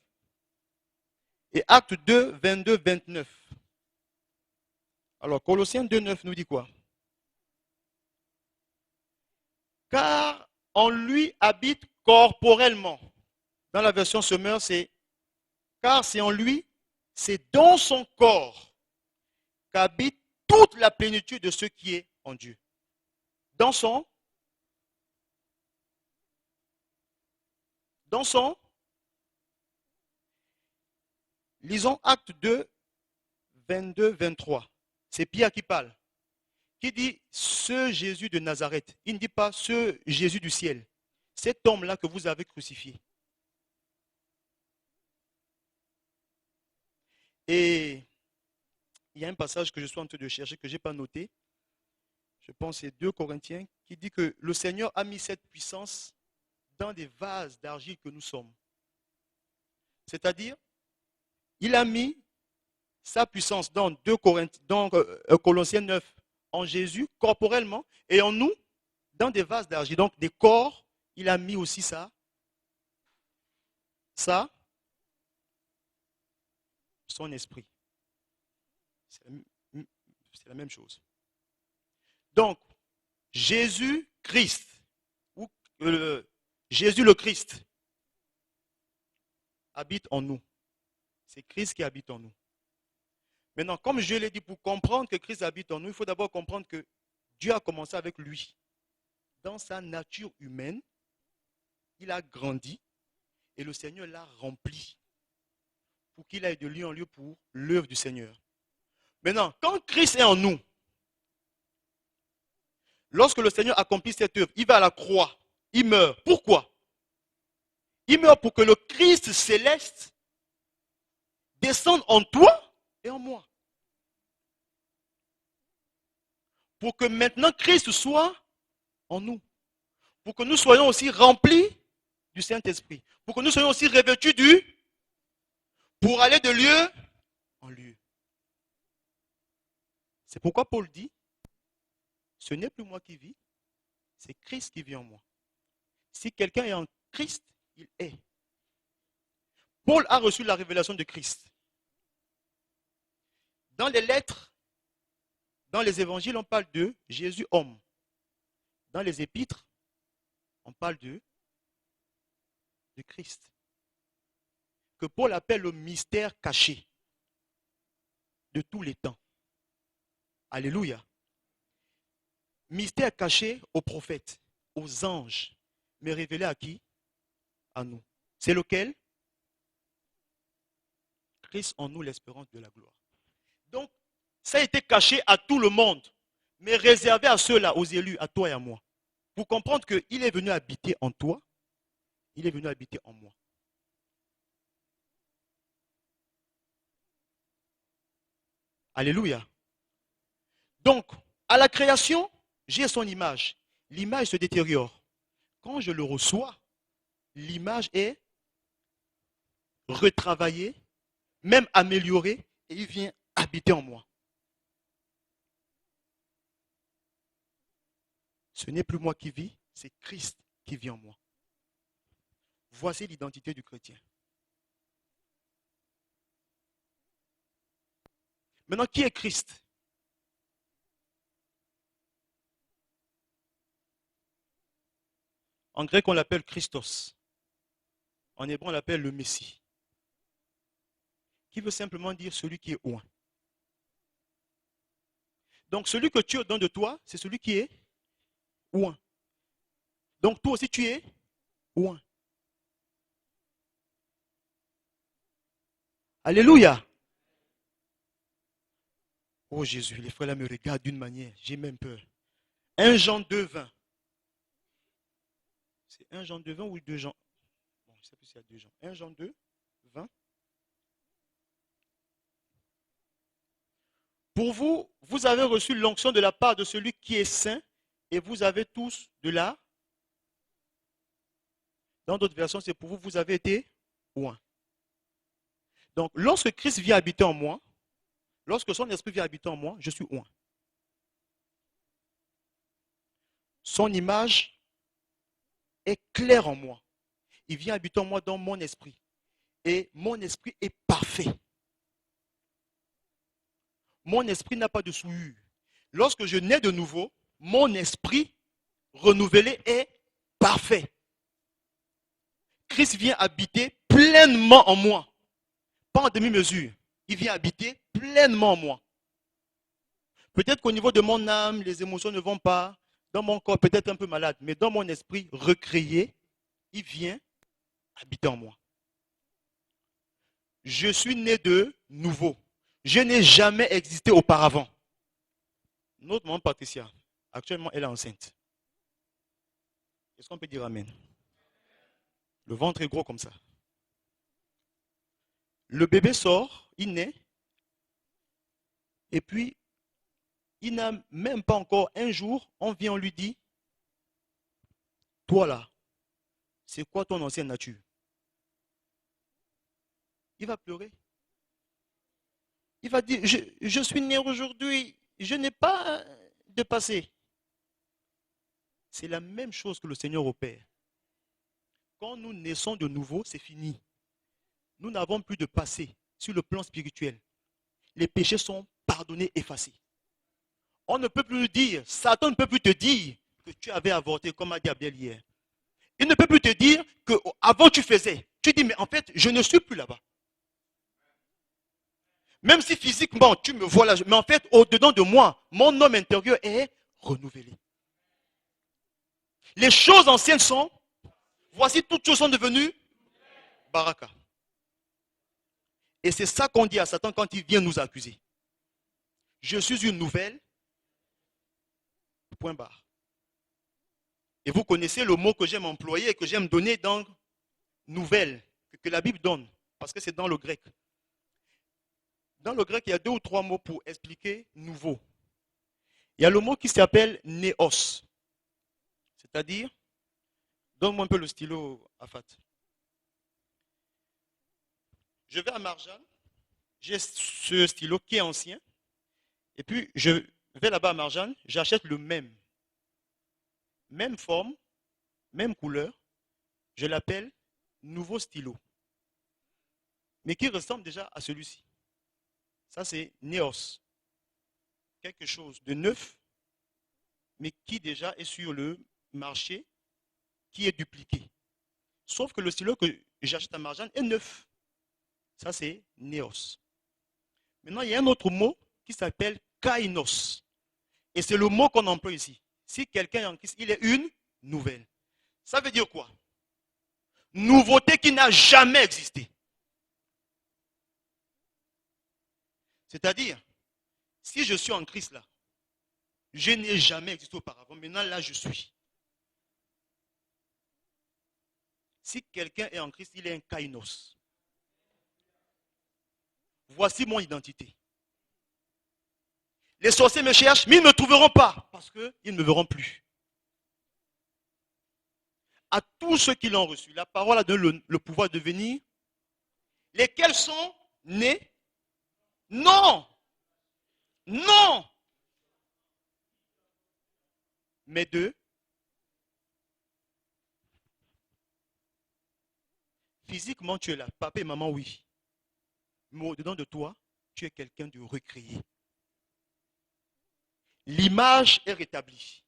et Actes 2, 22, 29. Alors, Colossiens 2, 9 nous dit quoi? Car en lui habite corporellement. Dans la version Semeur, c'est car c'est en lui, c'est dans son corps qu'habite toute la plénitude de ce qui est en Dieu. Dans son lisons Acte 2, 22, 23. C'est Pierre qui parle. Qui dit ce Jésus de Nazareth. Il ne dit pas ce Jésus du ciel. Cet homme-là que vous avez crucifié. Et il y a un passage que je suis en train de chercher, que je n'ai pas noté. Je pense que c'est 2 Corinthiens, qui dit que le Seigneur a mis cette puissance dans des vases d'argile que nous sommes. C'est-à-dire, il a mis sa puissance dans 2 Corinthiens, dans Colossiens 9, en Jésus, corporellement, et en nous, dans des vases d'argile. Donc, des corps, il a mis aussi ça, son esprit. C'est la même chose. Donc, Jésus-Christ, ou Jésus le Christ, habite en nous. C'est Christ qui habite en nous. Maintenant, comme je l'ai dit, pour comprendre que Christ habite en nous, il faut d'abord comprendre que Dieu a commencé avec lui. Dans sa nature humaine, il a grandi et le Seigneur l'a rempli pour qu'il aille de lieu en lieu pour l'œuvre du Seigneur. Maintenant, quand Christ est en nous, lorsque le Seigneur accomplit cette œuvre, il va à la croix, il meurt. Pourquoi? Il meurt pour que le Christ céleste descende en toi et en moi. pour que maintenant Christ soit en nous. Pour que nous soyons aussi remplis du Saint-Esprit. Pour que nous soyons aussi revêtus pour aller de lieu en lieu. C'est pourquoi Paul dit, ce n'est plus moi qui vis, c'est Christ qui vit en moi. Si quelqu'un est en Christ, il est. Paul a reçu la révélation de Christ. Dans les lettres, dans les évangiles, on parle de Jésus homme. Dans les épîtres, on parle de Christ. Que Paul appelle le mystère caché de tous les temps. Alléluia. Mystère caché aux prophètes, aux anges, mais révélé à qui? À nous. C'est lequel? Christ en nous, l'espérance de la gloire. Donc, ça a été caché à tout le monde, mais réservé à ceux-là, aux élus, à toi et à moi. Pour comprendre qu'il est venu habiter en toi, il est venu habiter en moi. Alléluia. Donc, à la création, j'ai son image. L'image se détériore. Quand je le reçois, l'image est retravaillée, même améliorée, et il vient habiter en moi. Ce n'est plus moi qui vis, c'est Christ qui vit en moi. Voici l'identité du chrétien. Maintenant, qui est Christ? En grec, on l'appelle Christos. En hébreu, on l'appelle le Messie. Qui veut simplement dire celui qui est oint. Donc, celui que tu as au-dedans de toi, c'est celui qui est oint. Donc, toi aussi, tu es oint. Alléluia. Oh Jésus, les frères là me regardent d'une manière, j'ai même peur. 1 Jean 2, 20. C'est 1 Jean 2, 20 ou 2 Jean? Bon, je ne sais plus s'il y a 2 Jean. 1 Jean 2, 20. Pour vous, vous avez reçu l'onction de la part de celui qui est saint et vous avez tous de là. Dans d'autres versions, c'est pour vous, vous avez été oint. Donc, lorsque Christ vient habiter en moi, lorsque son esprit vient habiter en moi, je suis oint. Son image est claire en moi. Il vient habiter en moi dans mon esprit. Et mon esprit est parfait. Mon esprit n'a pas de souillure. Lorsque je nais de nouveau, mon esprit renouvelé est parfait. Christ vient habiter pleinement en moi. Pas en demi-mesure. Il vient habiter pleinement en moi. Peut-être qu'au niveau de mon âme, les émotions ne vont pas. Dans mon corps, peut-être un peu malade. Mais dans mon esprit recréé, il vient habiter en moi. Je suis né de nouveau. Je n'ai jamais existé auparavant. Notre maman Patricia, actuellement, elle est enceinte. Est-ce qu'on peut dire amen? Le ventre est gros comme ça. Le bébé sort, il naît, et puis, il n'a même pas encore un jour, on vient, on lui dit, toi là, c'est quoi ton ancienne nature? Il va pleurer. Il va dire, je suis né aujourd'hui, je n'ai pas de passé. C'est la même chose que le Seigneur opère. Quand nous naissons de nouveau, c'est fini. Nous n'avons plus de passé sur le plan spirituel. Les péchés sont pardonnés, effacés. On ne peut plus dire, Satan ne peut plus te dire que tu avais avorté, comme a dit Abdel hier. Il ne peut plus te dire qu'avant tu faisais. Tu dis, mais en fait, je ne suis plus là-bas. Même si physiquement, tu me vois là, mais en fait, au-dedans de moi, mon homme intérieur est renouvelé. Les choses anciennes sont, voici toutes choses sont devenues baraka. Et c'est ça qu'on dit à Satan quand il vient nous accuser. Je suis une nouvelle, point barre. Et vous connaissez le mot que j'aime employer et que j'aime donner dans nouvelle, que la Bible donne, parce que c'est dans le grec. Dans le grec, il y a 2 ou 3 mots pour expliquer nouveau. Il y a le mot qui s'appelle néos. C'est-à-dire, donne-moi un peu le stylo, Afat. Je vais à Marjan, j'ai ce stylo qui est ancien, et puis je vais là-bas à Marjan, j'achète le même forme, même couleur, je l'appelle nouveau stylo, mais qui ressemble déjà à celui-ci. Ça, c'est néos. Quelque chose de neuf, mais qui déjà est sur le marché, qui est dupliqué. Sauf que le stylo que j'achète à Marjan est neuf. Ça, c'est néos. Maintenant, il y a un autre mot qui s'appelle kainos. Et c'est le mot qu'on emploie ici. Si quelqu'un est en Christ, il est une nouvelle. Ça veut dire quoi? Nouveauté qui n'a jamais existé. C'est-à-dire, si je suis en Christ là, je n'ai jamais existé auparavant. Maintenant, là, je suis. Si quelqu'un est en Christ, il est un kainos. Voici mon identité. Les sorciers me cherchent, mais ils ne me trouveront pas, parce qu'ils ne me verront plus. À tous ceux qui l'ont reçu, la parole a donné le pouvoir de venir, lesquels sont nés. Non, non, mais d'eux. Physiquement, tu es là. Papa et maman, oui. Mais au-dedans de toi, tu es quelqu'un de recréé. L'image est rétablie.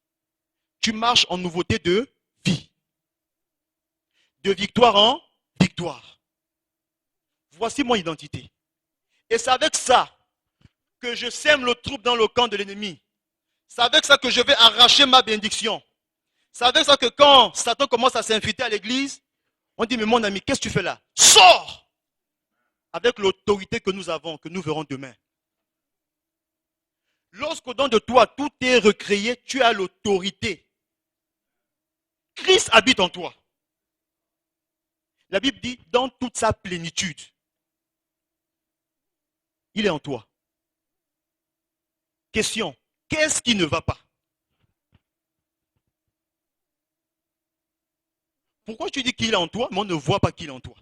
Tu marches en nouveauté de vie. De victoire en victoire. Voici mon identité. Et c'est avec ça que je sème le trouble dans le camp de l'ennemi. C'est avec ça que je vais arracher ma bénédiction. C'est avec ça que quand Satan commence à s'infiltrer à l'église, on dit, mais mon ami, qu'est-ce que tu fais là? Sors! Avec l'autorité que nous avons, que nous verrons demain. Lorsqu'au dedans de toi, tout est recréé, tu as l'autorité. Christ habite en toi. La Bible dit, dans toute sa plénitude, il est en toi. Question, qu'est-ce qui ne va pas? Pourquoi tu dis qu'il est en toi, mais on ne voit pas qu'il est en toi?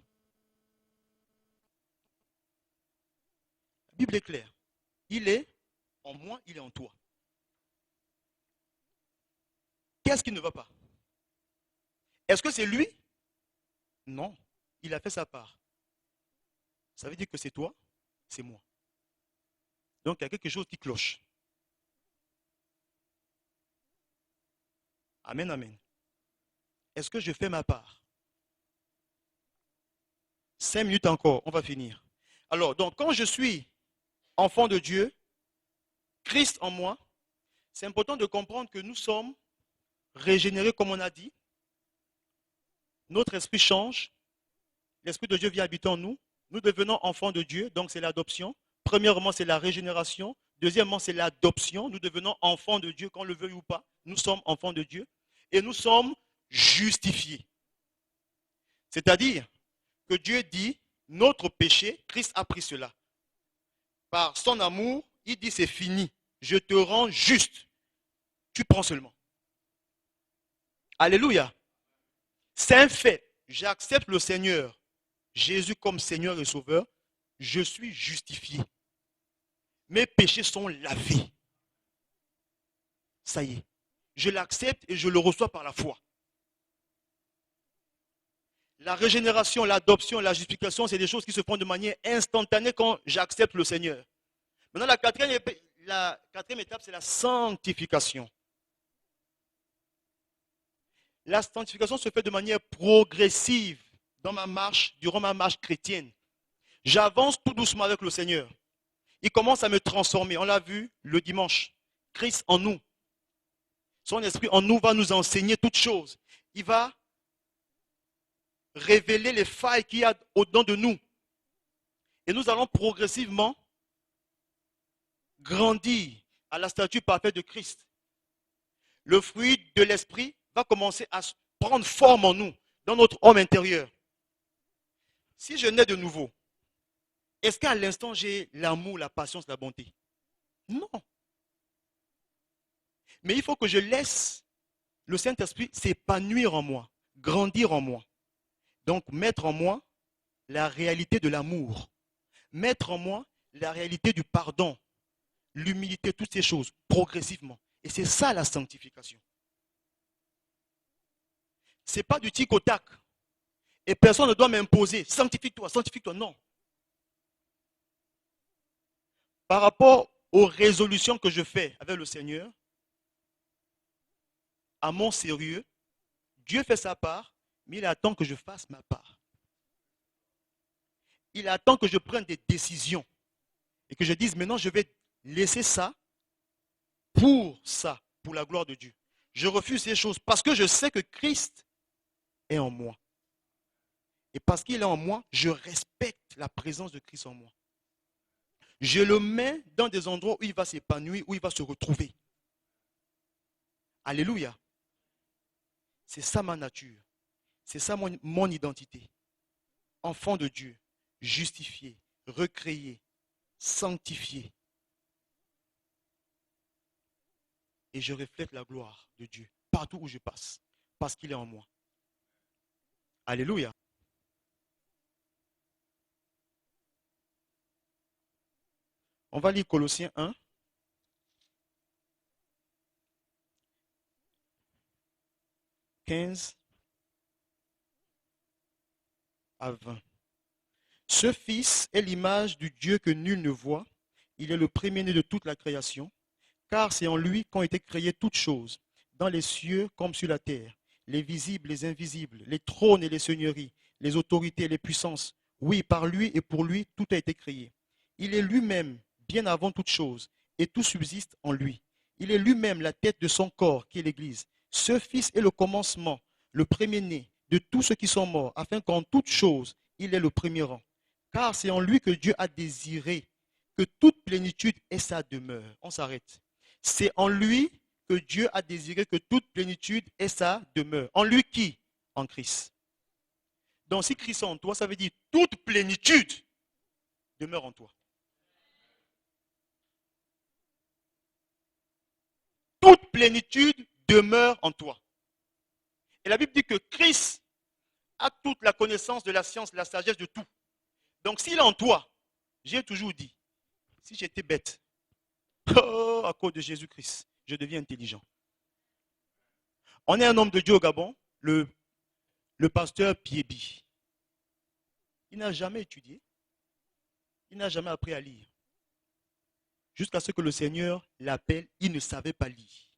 La Bible est claire. Il est en moi, il est en toi. Qu'est-ce qui ne va pas? Est-ce que c'est lui? Non. Il a fait sa part. Ça veut dire que c'est toi, c'est moi. Donc il y a quelque chose qui cloche. Amen, amen. Est-ce que je fais ma part? 5 minutes encore, on va finir. Alors, donc quand je suis enfant de Dieu, Christ en moi, c'est important de comprendre que nous sommes régénérés comme on a dit. Notre esprit change. L'Esprit de Dieu vient habiter en nous. Nous devenons enfants de Dieu, donc c'est l'adoption. Premièrement, c'est la régénération. Deuxièmement, c'est l'adoption. Nous devenons enfants de Dieu, qu'on le veuille ou pas. Nous sommes enfants de Dieu. Et nous sommes justifiés. C'est-à-dire que Dieu dit, notre péché, Christ a pris cela. Par son amour, il dit, c'est fini. Je te rends juste. Tu prends seulement. Alléluia. C'est un fait. J'accepte le Seigneur Jésus comme Seigneur et Sauveur. Je suis justifié. Mes péchés sont lavés. Ça y est. Je l'accepte et je le reçois par la foi. La régénération, l'adoption, la justification, c'est des choses qui se font de manière instantanée quand j'accepte le Seigneur. Maintenant, la quatrième étape, c'est la sanctification. La sanctification se fait de manière progressive dans ma marche, durant ma marche chrétienne. J'avance tout doucement avec le Seigneur. Il commence à me transformer. On l'a vu le dimanche. Christ en nous. Son esprit en nous va nous enseigner toutes choses. Il va révéler les failles qu'il y a au-dedans de nous. Et nous allons progressivement grandir à la statue parfaite de Christ. Le fruit de l'esprit va commencer à prendre forme en nous, dans notre homme intérieur. Si je nais de nouveau, est-ce qu'à l'instant j'ai l'amour, la patience, la bonté? Non. Mais il faut que je laisse le Saint-Esprit s'épanouir en moi, grandir en moi. Donc mettre en moi la réalité de l'amour, mettre en moi la réalité du pardon, l'humilité, toutes ces choses, progressivement. Et c'est ça la sanctification. Ce n'est pas du tic au tac. Et personne ne doit m'imposer, sanctifie-toi, sanctifie-toi. Non. Par rapport aux résolutions que je fais avec le Seigneur, à mon sérieux, Dieu fait sa part, mais il attend que je fasse ma part. Il attend que je prenne des décisions et que je dise maintenant je vais laisser ça, pour la gloire de Dieu. Je refuse ces choses parce que je sais que Christ est en moi. Et parce qu'il est en moi, je respecte la présence de Christ en moi. Je le mets dans des endroits où il va s'épanouir, où il va se retrouver. Alléluia. C'est ça ma nature. C'est ça mon identité. Enfant de Dieu, justifié, recréé, sanctifié. Et je reflète la gloire de Dieu partout où je passe, parce qu'il est en moi. Alléluia. On va lire Colossiens 1. « 15 à 20. Ce Fils est l'image du Dieu que nul ne voit. Il est le premier-né de toute la création, car c'est en lui qu'ont été créées toutes choses, dans les cieux comme sur la terre, les visibles, les invisibles, les trônes et les seigneuries, les autorités et les puissances. Oui, par lui et pour lui, tout a été créé. Il est lui-même bien avant toute chose, et tout subsiste en lui. Il est lui-même la tête de son corps, qui est l'Église. Ce Fils est le commencement, le premier-né de tous ceux qui sont morts, afin qu'en toute chose, il ait le premier rang. Car c'est en lui que Dieu a désiré que toute plénitude ait sa demeure. On s'arrête. C'est en lui que Dieu a désiré que toute plénitude ait sa demeure. En lui qui? En Christ. Donc si Christ est en toi, ça veut dire toute plénitude demeure en toi. Toute plénitude demeure en toi. Et la Bible dit que Christ a toute la connaissance de la science, de la sagesse, de tout. Donc s'il est en toi, j'ai toujours dit, si j'étais bête, à cause de Jésus-Christ, je deviens intelligent. On est un homme de Dieu au Gabon, le pasteur Piebi. Il n'a jamais étudié, il n'a jamais appris à lire. Jusqu'à ce que le Seigneur l'appelle, il ne savait pas lire.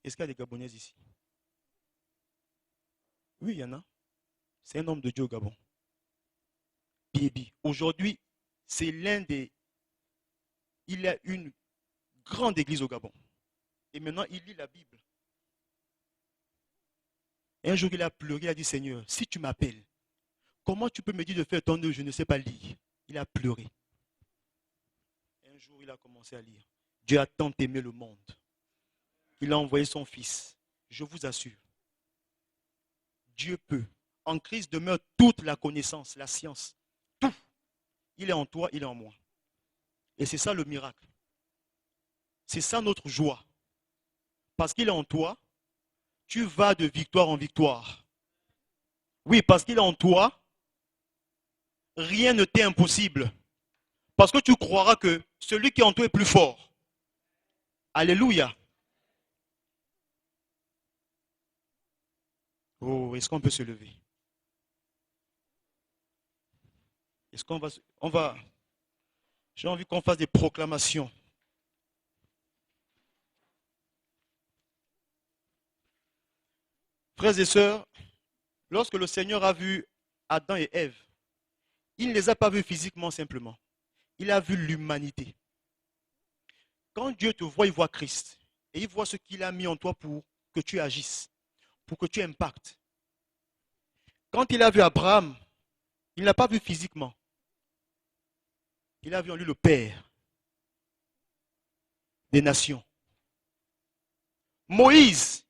Est-ce qu'il y a des Gabonais ici? Oui, il y en a. C'est un homme de Dieu au Gabon. Piebi. Aujourd'hui, c'est l'un des... Il a une grande église au Gabon. Et maintenant, il lit la Bible. Et un jour, il a pleuré, il a dit, Seigneur, si tu m'appelles, comment tu peux me dire de faire ton œuvre, je ne sais pas lire? Il a pleuré. Et un jour, il a commencé à lire. Dieu a tant aimé le monde. Il a envoyé son Fils. Je vous assure, Dieu peut. En Christ demeure toute la connaissance, la science. Tout. Il est en toi, il est en moi. Et c'est ça le miracle. C'est ça notre joie. Parce qu'il est en toi, tu vas de victoire en victoire. Oui, parce qu'il est en toi, rien ne t'est impossible. Parce que tu croiras que celui qui est en toi est plus fort. Alléluia. Oh, est-ce qu'on peut se lever? Est-ce qu'on va... J'ai envie qu'on fasse des proclamations. Frères et sœurs, lorsque le Seigneur a vu Adam et Ève, il ne les a pas vus physiquement simplement. Il a vu l'humanité. Quand Dieu te voit, il voit Christ. Et il voit ce qu'il a mis en toi pour que tu agisses, pour que tu impactes. Quand il a vu Abraham, il ne l'a pas vu physiquement. Il a vu en lui le Père des nations. Moïse,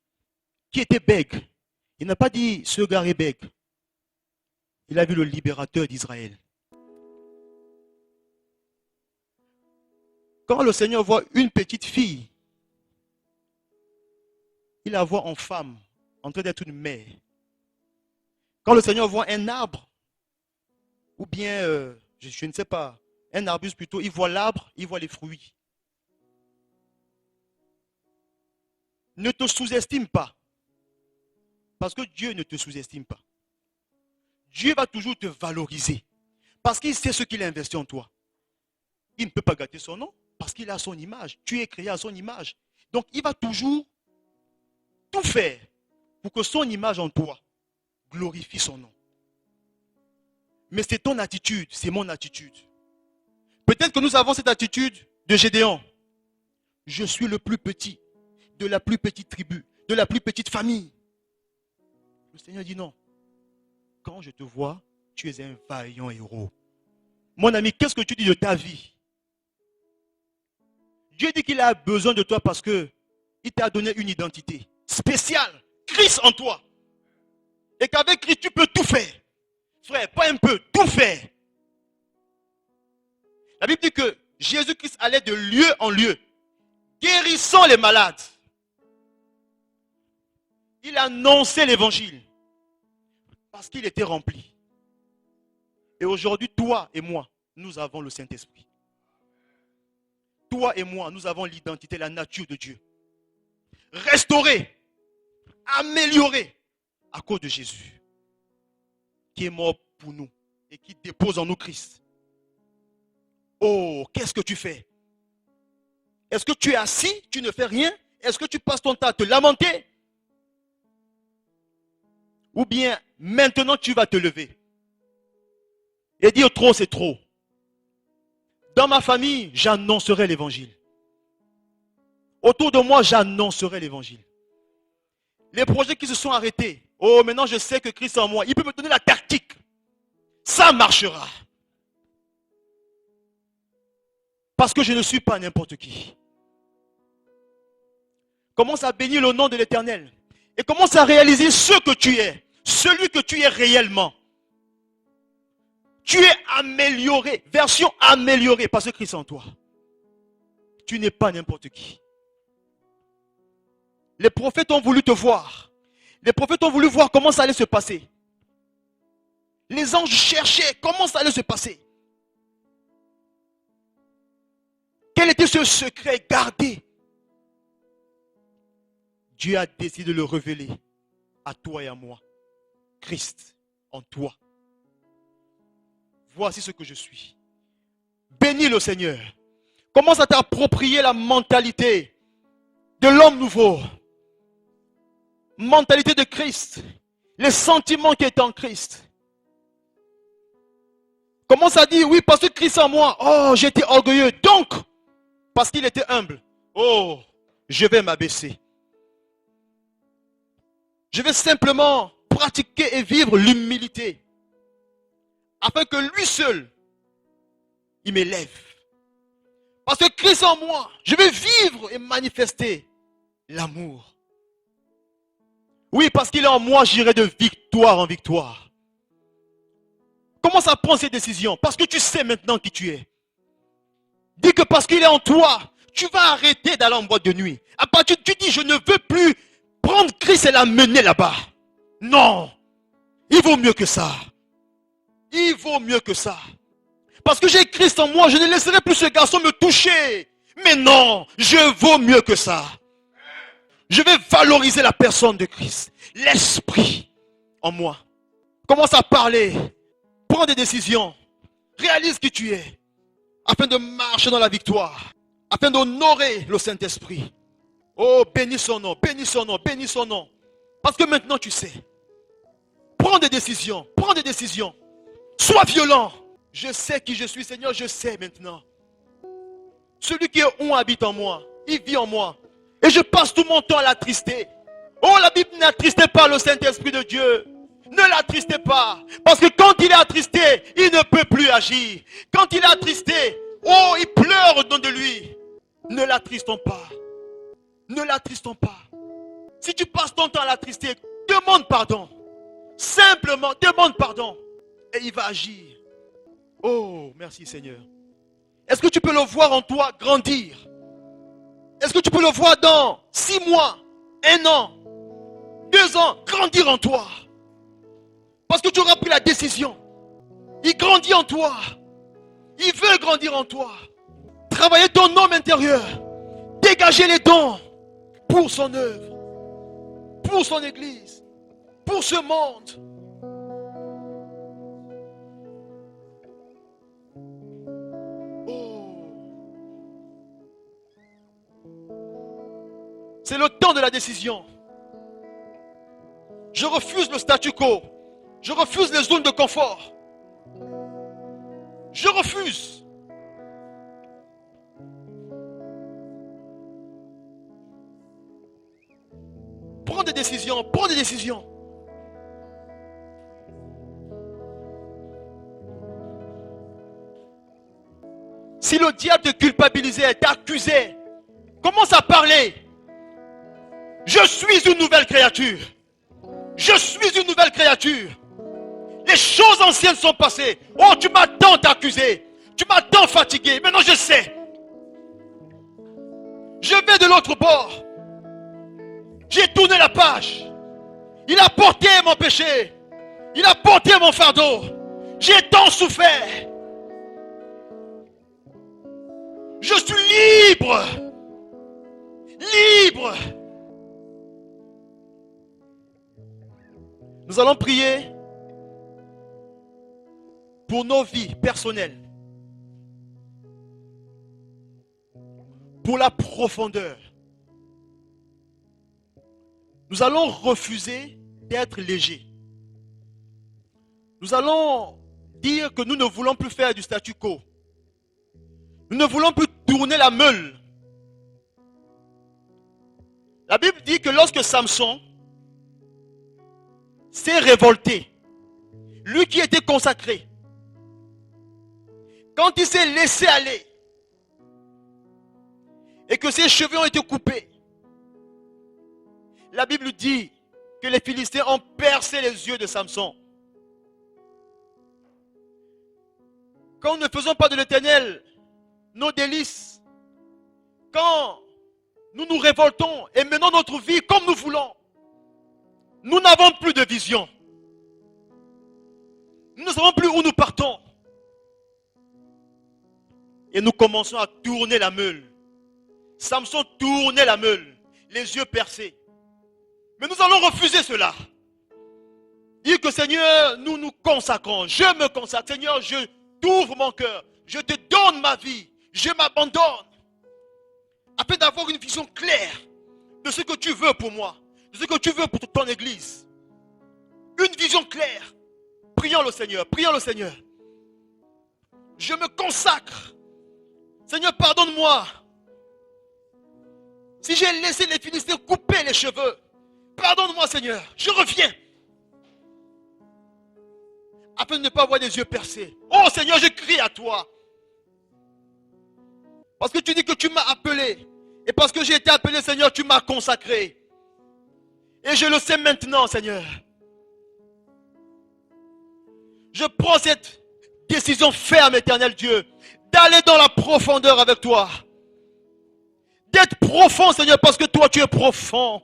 qui était bègue, il n'a pas dit ce gars est bègue. Il a vu le libérateur d'Israël. Quand le Seigneur voit une petite fille, il la voit en femme, en train d'être une mère. Quand le Seigneur voit un arbre, ou bien, je ne sais pas, un arbuste plutôt, il voit l'arbre, il voit les fruits. Ne te sous-estime pas. Parce que Dieu ne te sous-estime pas. Dieu va toujours te valoriser. Parce qu'il sait ce qu'il a investi en toi. Il ne peut pas gâter son nom. Parce qu'il a son image. Tu es créé à son image. Donc il va toujours tout faire pour que son image en toi glorifie son nom. Mais c'est ton attitude, c'est mon attitude. Peut-être que nous avons cette attitude de Gédéon. Je suis le plus petit, de la plus petite tribu, de la plus petite famille. Le Seigneur dit non. Quand je te vois, tu es un vaillant héros. Mon ami, qu'est-ce que tu dis de ta vie? Dieu dit qu'il a besoin de toi parce que il t'a donné une identité spéciale, Christ en toi. Et qu'avec Christ, tu peux tout faire. Frère, pas un peu, tout faire. La Bible dit que Jésus-Christ allait de lieu en lieu, guérissant les malades. Il annonçait l'évangile parce qu'il était rempli. Et aujourd'hui, toi et moi, nous avons le Saint-Esprit. Toi et moi, nous avons l'identité, la nature de Dieu. Restaurée, améliorée à cause de Jésus, qui est mort pour nous et qui dépose en nous Christ. Oh, qu'est-ce que tu fais? Est-ce que tu es assis, tu ne fais rien? Est-ce que tu passes ton temps à te lamenter? Ou bien, maintenant tu vas te lever et dire trop, c'est trop. Dans ma famille, j'annoncerai l'évangile. Autour de moi, j'annoncerai l'évangile. Les projets qui se sont arrêtés. Oh, maintenant je sais que Christ est en moi. Il peut me donner la tactique. Ça marchera. Parce que je ne suis pas n'importe qui. Commence à bénir le nom de l'Éternel. Et commence à réaliser ce que tu es. Celui que tu es réellement. Tu es amélioré. Version améliorée. Parce que Christ est en toi. Tu n'es pas n'importe qui. Les prophètes ont voulu te voir. Les prophètes ont voulu voir comment ça allait se passer. Les anges cherchaient comment ça allait se passer. Quel était ce secret gardé? Dieu a décidé de le révéler à toi et à moi. Christ en toi. Voici ce que je suis. Bénis le Seigneur. Commence à t'approprier la mentalité de l'homme nouveau. Mentalité de Christ. Les sentiments qui étaient en Christ. Commence à dire, oui, parce que Christ en moi, oh, j'étais orgueilleux. Donc, parce qu'il était humble, oh, je vais m'abaisser. Je vais simplement pratiquer et vivre l'humilité. Afin que lui seul, il m'élève. Parce que Christ en moi, je vais vivre et manifester l'amour. Oui, parce qu'il est en moi, j'irai de victoire en victoire. Commence à prendre ces décisions. Parce que tu sais maintenant qui tu es. Dis que parce qu'il est en toi, tu vas arrêter d'aller en boîte de nuit. À partir tu dis, je ne veux plus prendre Christ et l'amener là-bas. Non. Il vaut mieux que ça. Il vaut mieux que ça. Parce que j'ai Christ en moi, je ne laisserai plus ce garçon me toucher. Mais non, je vaux mieux que ça. Je vais valoriser la personne de Christ. L'esprit en moi. Commence à parler. Prends des décisions. Réalise qui tu es. Afin de marcher dans la victoire. Afin d'honorer le Saint-Esprit. Oh, bénis son nom, bénis son nom, bénis son nom. Parce que maintenant tu sais. Prends des décisions. Prends des décisions. Sois violent. Je sais qui je suis, Seigneur, je sais maintenant. Celui qui est on habite en moi. Il vit en moi. Et je passe tout mon temps à l'attrister. Oh, la Bible n'attristez pas le Saint-Esprit de Dieu. Ne l'attristez pas. Parce que quand il est attristé, il ne peut plus agir. Quand il est attristé, oh, il pleure au nom de lui. Ne l'attristons pas. Ne l'attristons pas. Si tu passes ton temps à l'attrister, demande pardon. Simplement, demande pardon. Et il va agir. Oh, merci Seigneur. Est-ce que tu peux le voir en toi grandir? Est-ce que tu peux le voir dans 6 mois, 1 an, 2 ans, grandir en toi? Parce que tu auras pris la décision. Il grandit en toi. Il veut grandir en toi. Travailler ton homme intérieur. Dégager les dons pour son œuvre, pour son église, pour ce monde. C'est le temps de la décision. Je refuse le statu quo. Je refuse les zones de confort. Je refuse. Prends des décisions, prends des décisions. Si le diable te culpabilisait, t'accusait, commence à parler. Je suis une nouvelle créature. Je suis une nouvelle créature. Les choses anciennes sont passées. Oh, tu m'as tant accusé. Tu m'as tant fatigué. Maintenant, je sais. Je vais de l'autre bord. J'ai tourné la page. Il a porté mon péché. Il a porté mon fardeau. J'ai tant souffert. Je suis libre. Libre. Nous allons prier pour nos vies personnelles, pour la profondeur. Nous allons refuser d'être légers. Nous allons dire que nous ne voulons plus faire du statu quo. Nous ne voulons plus tourner la meule. La Bible dit que lorsque Samson s'est révolté, lui qui était consacré, quand il s'est laissé aller et que ses cheveux ont été coupés, la Bible dit que les Philistins ont percé les yeux de Samson. Quand nous ne faisons pas de l'Éternel nos délices, quand nous nous révoltons et menons notre vie comme nous voulons, nous n'avons plus de vision. Nous ne savons plus où nous partons. Et nous commençons à tourner la meule. Samson tournait la meule, les yeux percés. Mais nous allons refuser cela. Dire que Seigneur, nous nous consacrons. Je me consacre. Seigneur, je t'ouvre mon cœur. Je te donne ma vie. Je m'abandonne. Afin d'avoir une vision claire de ce que tu veux pour moi. De ce que tu veux pour ton église. Une vision claire. Prions le Seigneur. Prions le Seigneur. Je me consacre. Seigneur, pardonne-moi. Si j'ai laissé les Philistins couper les cheveux, pardonne-moi, Seigneur. Je reviens. Afin de ne pas avoir des yeux percés. Oh Seigneur, je crie à toi. Parce que tu dis que tu m'as appelé. Et parce que j'ai été appelé, Seigneur, tu m'as consacré. Et je le sais maintenant, Seigneur. Je prends cette décision ferme, éternel Dieu, d'aller dans la profondeur avec toi. D'être profond, Seigneur, parce que toi, tu es profond.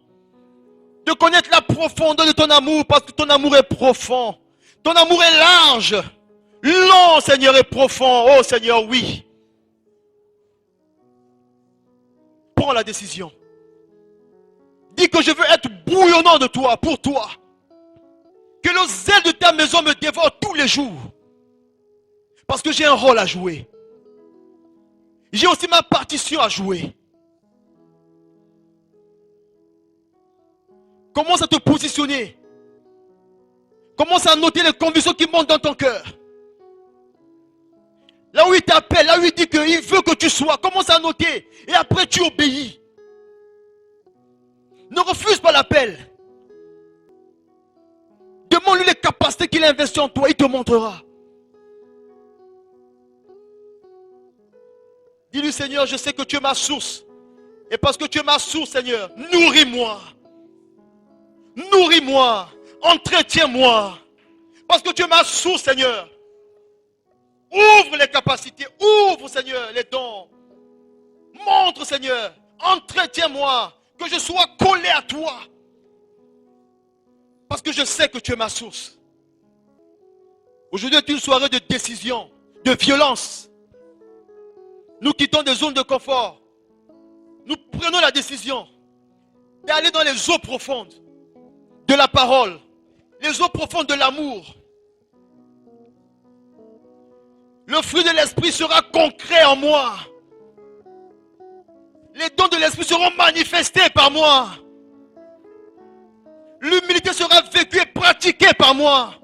De connaître la profondeur de ton amour, parce que ton amour est profond. Ton amour est large, long, Seigneur, et profond. Oh, Seigneur, oui. Prends la décision. Dis que je veux être bouillonnant de toi, pour toi. Que le zèle de ta maison me dévore tous les jours. Parce que j'ai un rôle à jouer. J'ai aussi ma partition à jouer. Commence à te positionner. Commence à noter les convictions qui montent dans ton cœur. Là où il t'appelle, là où il dit qu'il veut que tu sois, commence à noter. Et après tu obéis. Ne refuse pas l'appel. Demande-lui les capacités qu'il a investies en toi, il te montrera. Dis-lui, Seigneur, je sais que tu es ma source. Et parce que tu es ma source, Seigneur, nourris-moi. Nourris-moi. Entretiens-moi. Parce que tu es ma source, Seigneur. Ouvre les capacités, ouvre Seigneur les dons. Montre Seigneur, entretiens-moi, que je sois collé à toi. Parce que je sais que tu es ma source. Aujourd'hui est une soirée de décision, de violence. Nous quittons des zones de confort. Nous prenons la décision d'aller dans les eaux profondes de la parole, les eaux profondes de l'amour. Le fruit de l'esprit sera concret en moi. Les dons de l'esprit seront manifestés par moi. L'humilité sera vécue et pratiquée par moi.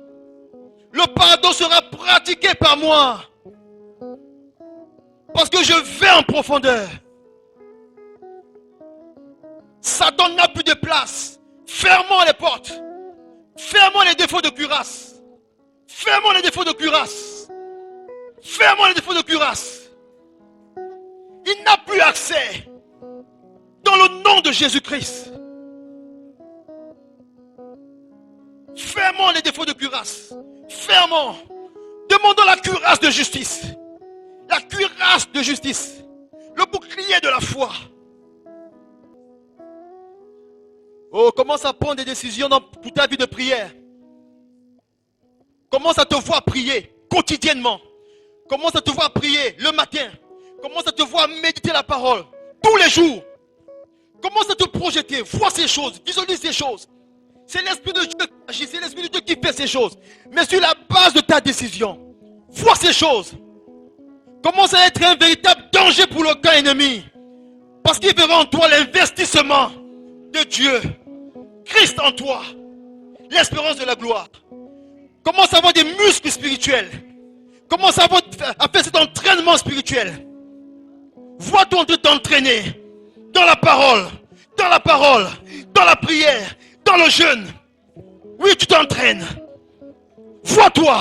Le pardon sera pratiqué par moi. Parce que je vais en profondeur. Satan n'a plus de place. Fermons les portes. Fermons les défauts de cuirasse. Fermons les défauts de cuirasse. Fermons les défauts de cuirasse. Il n'a plus accès. Dans le nom de Jésus-Christ. Fermons les défauts de cuirasse. Fermons. Demandons la cuirasse de justice. La cuirasse de justice. Le bouclier de la foi. Oh, commence à prendre des décisions dans toute ta vie de prière. Commence à te voir prier quotidiennement. Commence à te voir prier le matin. Commence à te voir méditer la parole tous les jours. Commence à te projeter, voir ces choses, visualise ces choses. C'est l'Esprit de Dieu qui agit, c'est l'Esprit de Dieu qui fait ces choses. Mais sur la base de ta décision, vois ces choses. Commence à être un véritable danger pour le camp ennemi. Parce qu'il verra en toi l'investissement de Dieu. Christ en toi. L'espérance de la gloire. Commence à avoir des muscles spirituels. Commence à faire cet entraînement spirituel. Vois-toi en train de t'entraîner dans la parole, dans la prière, dans le jeûne. Oui, tu t'entraînes. Vois-toi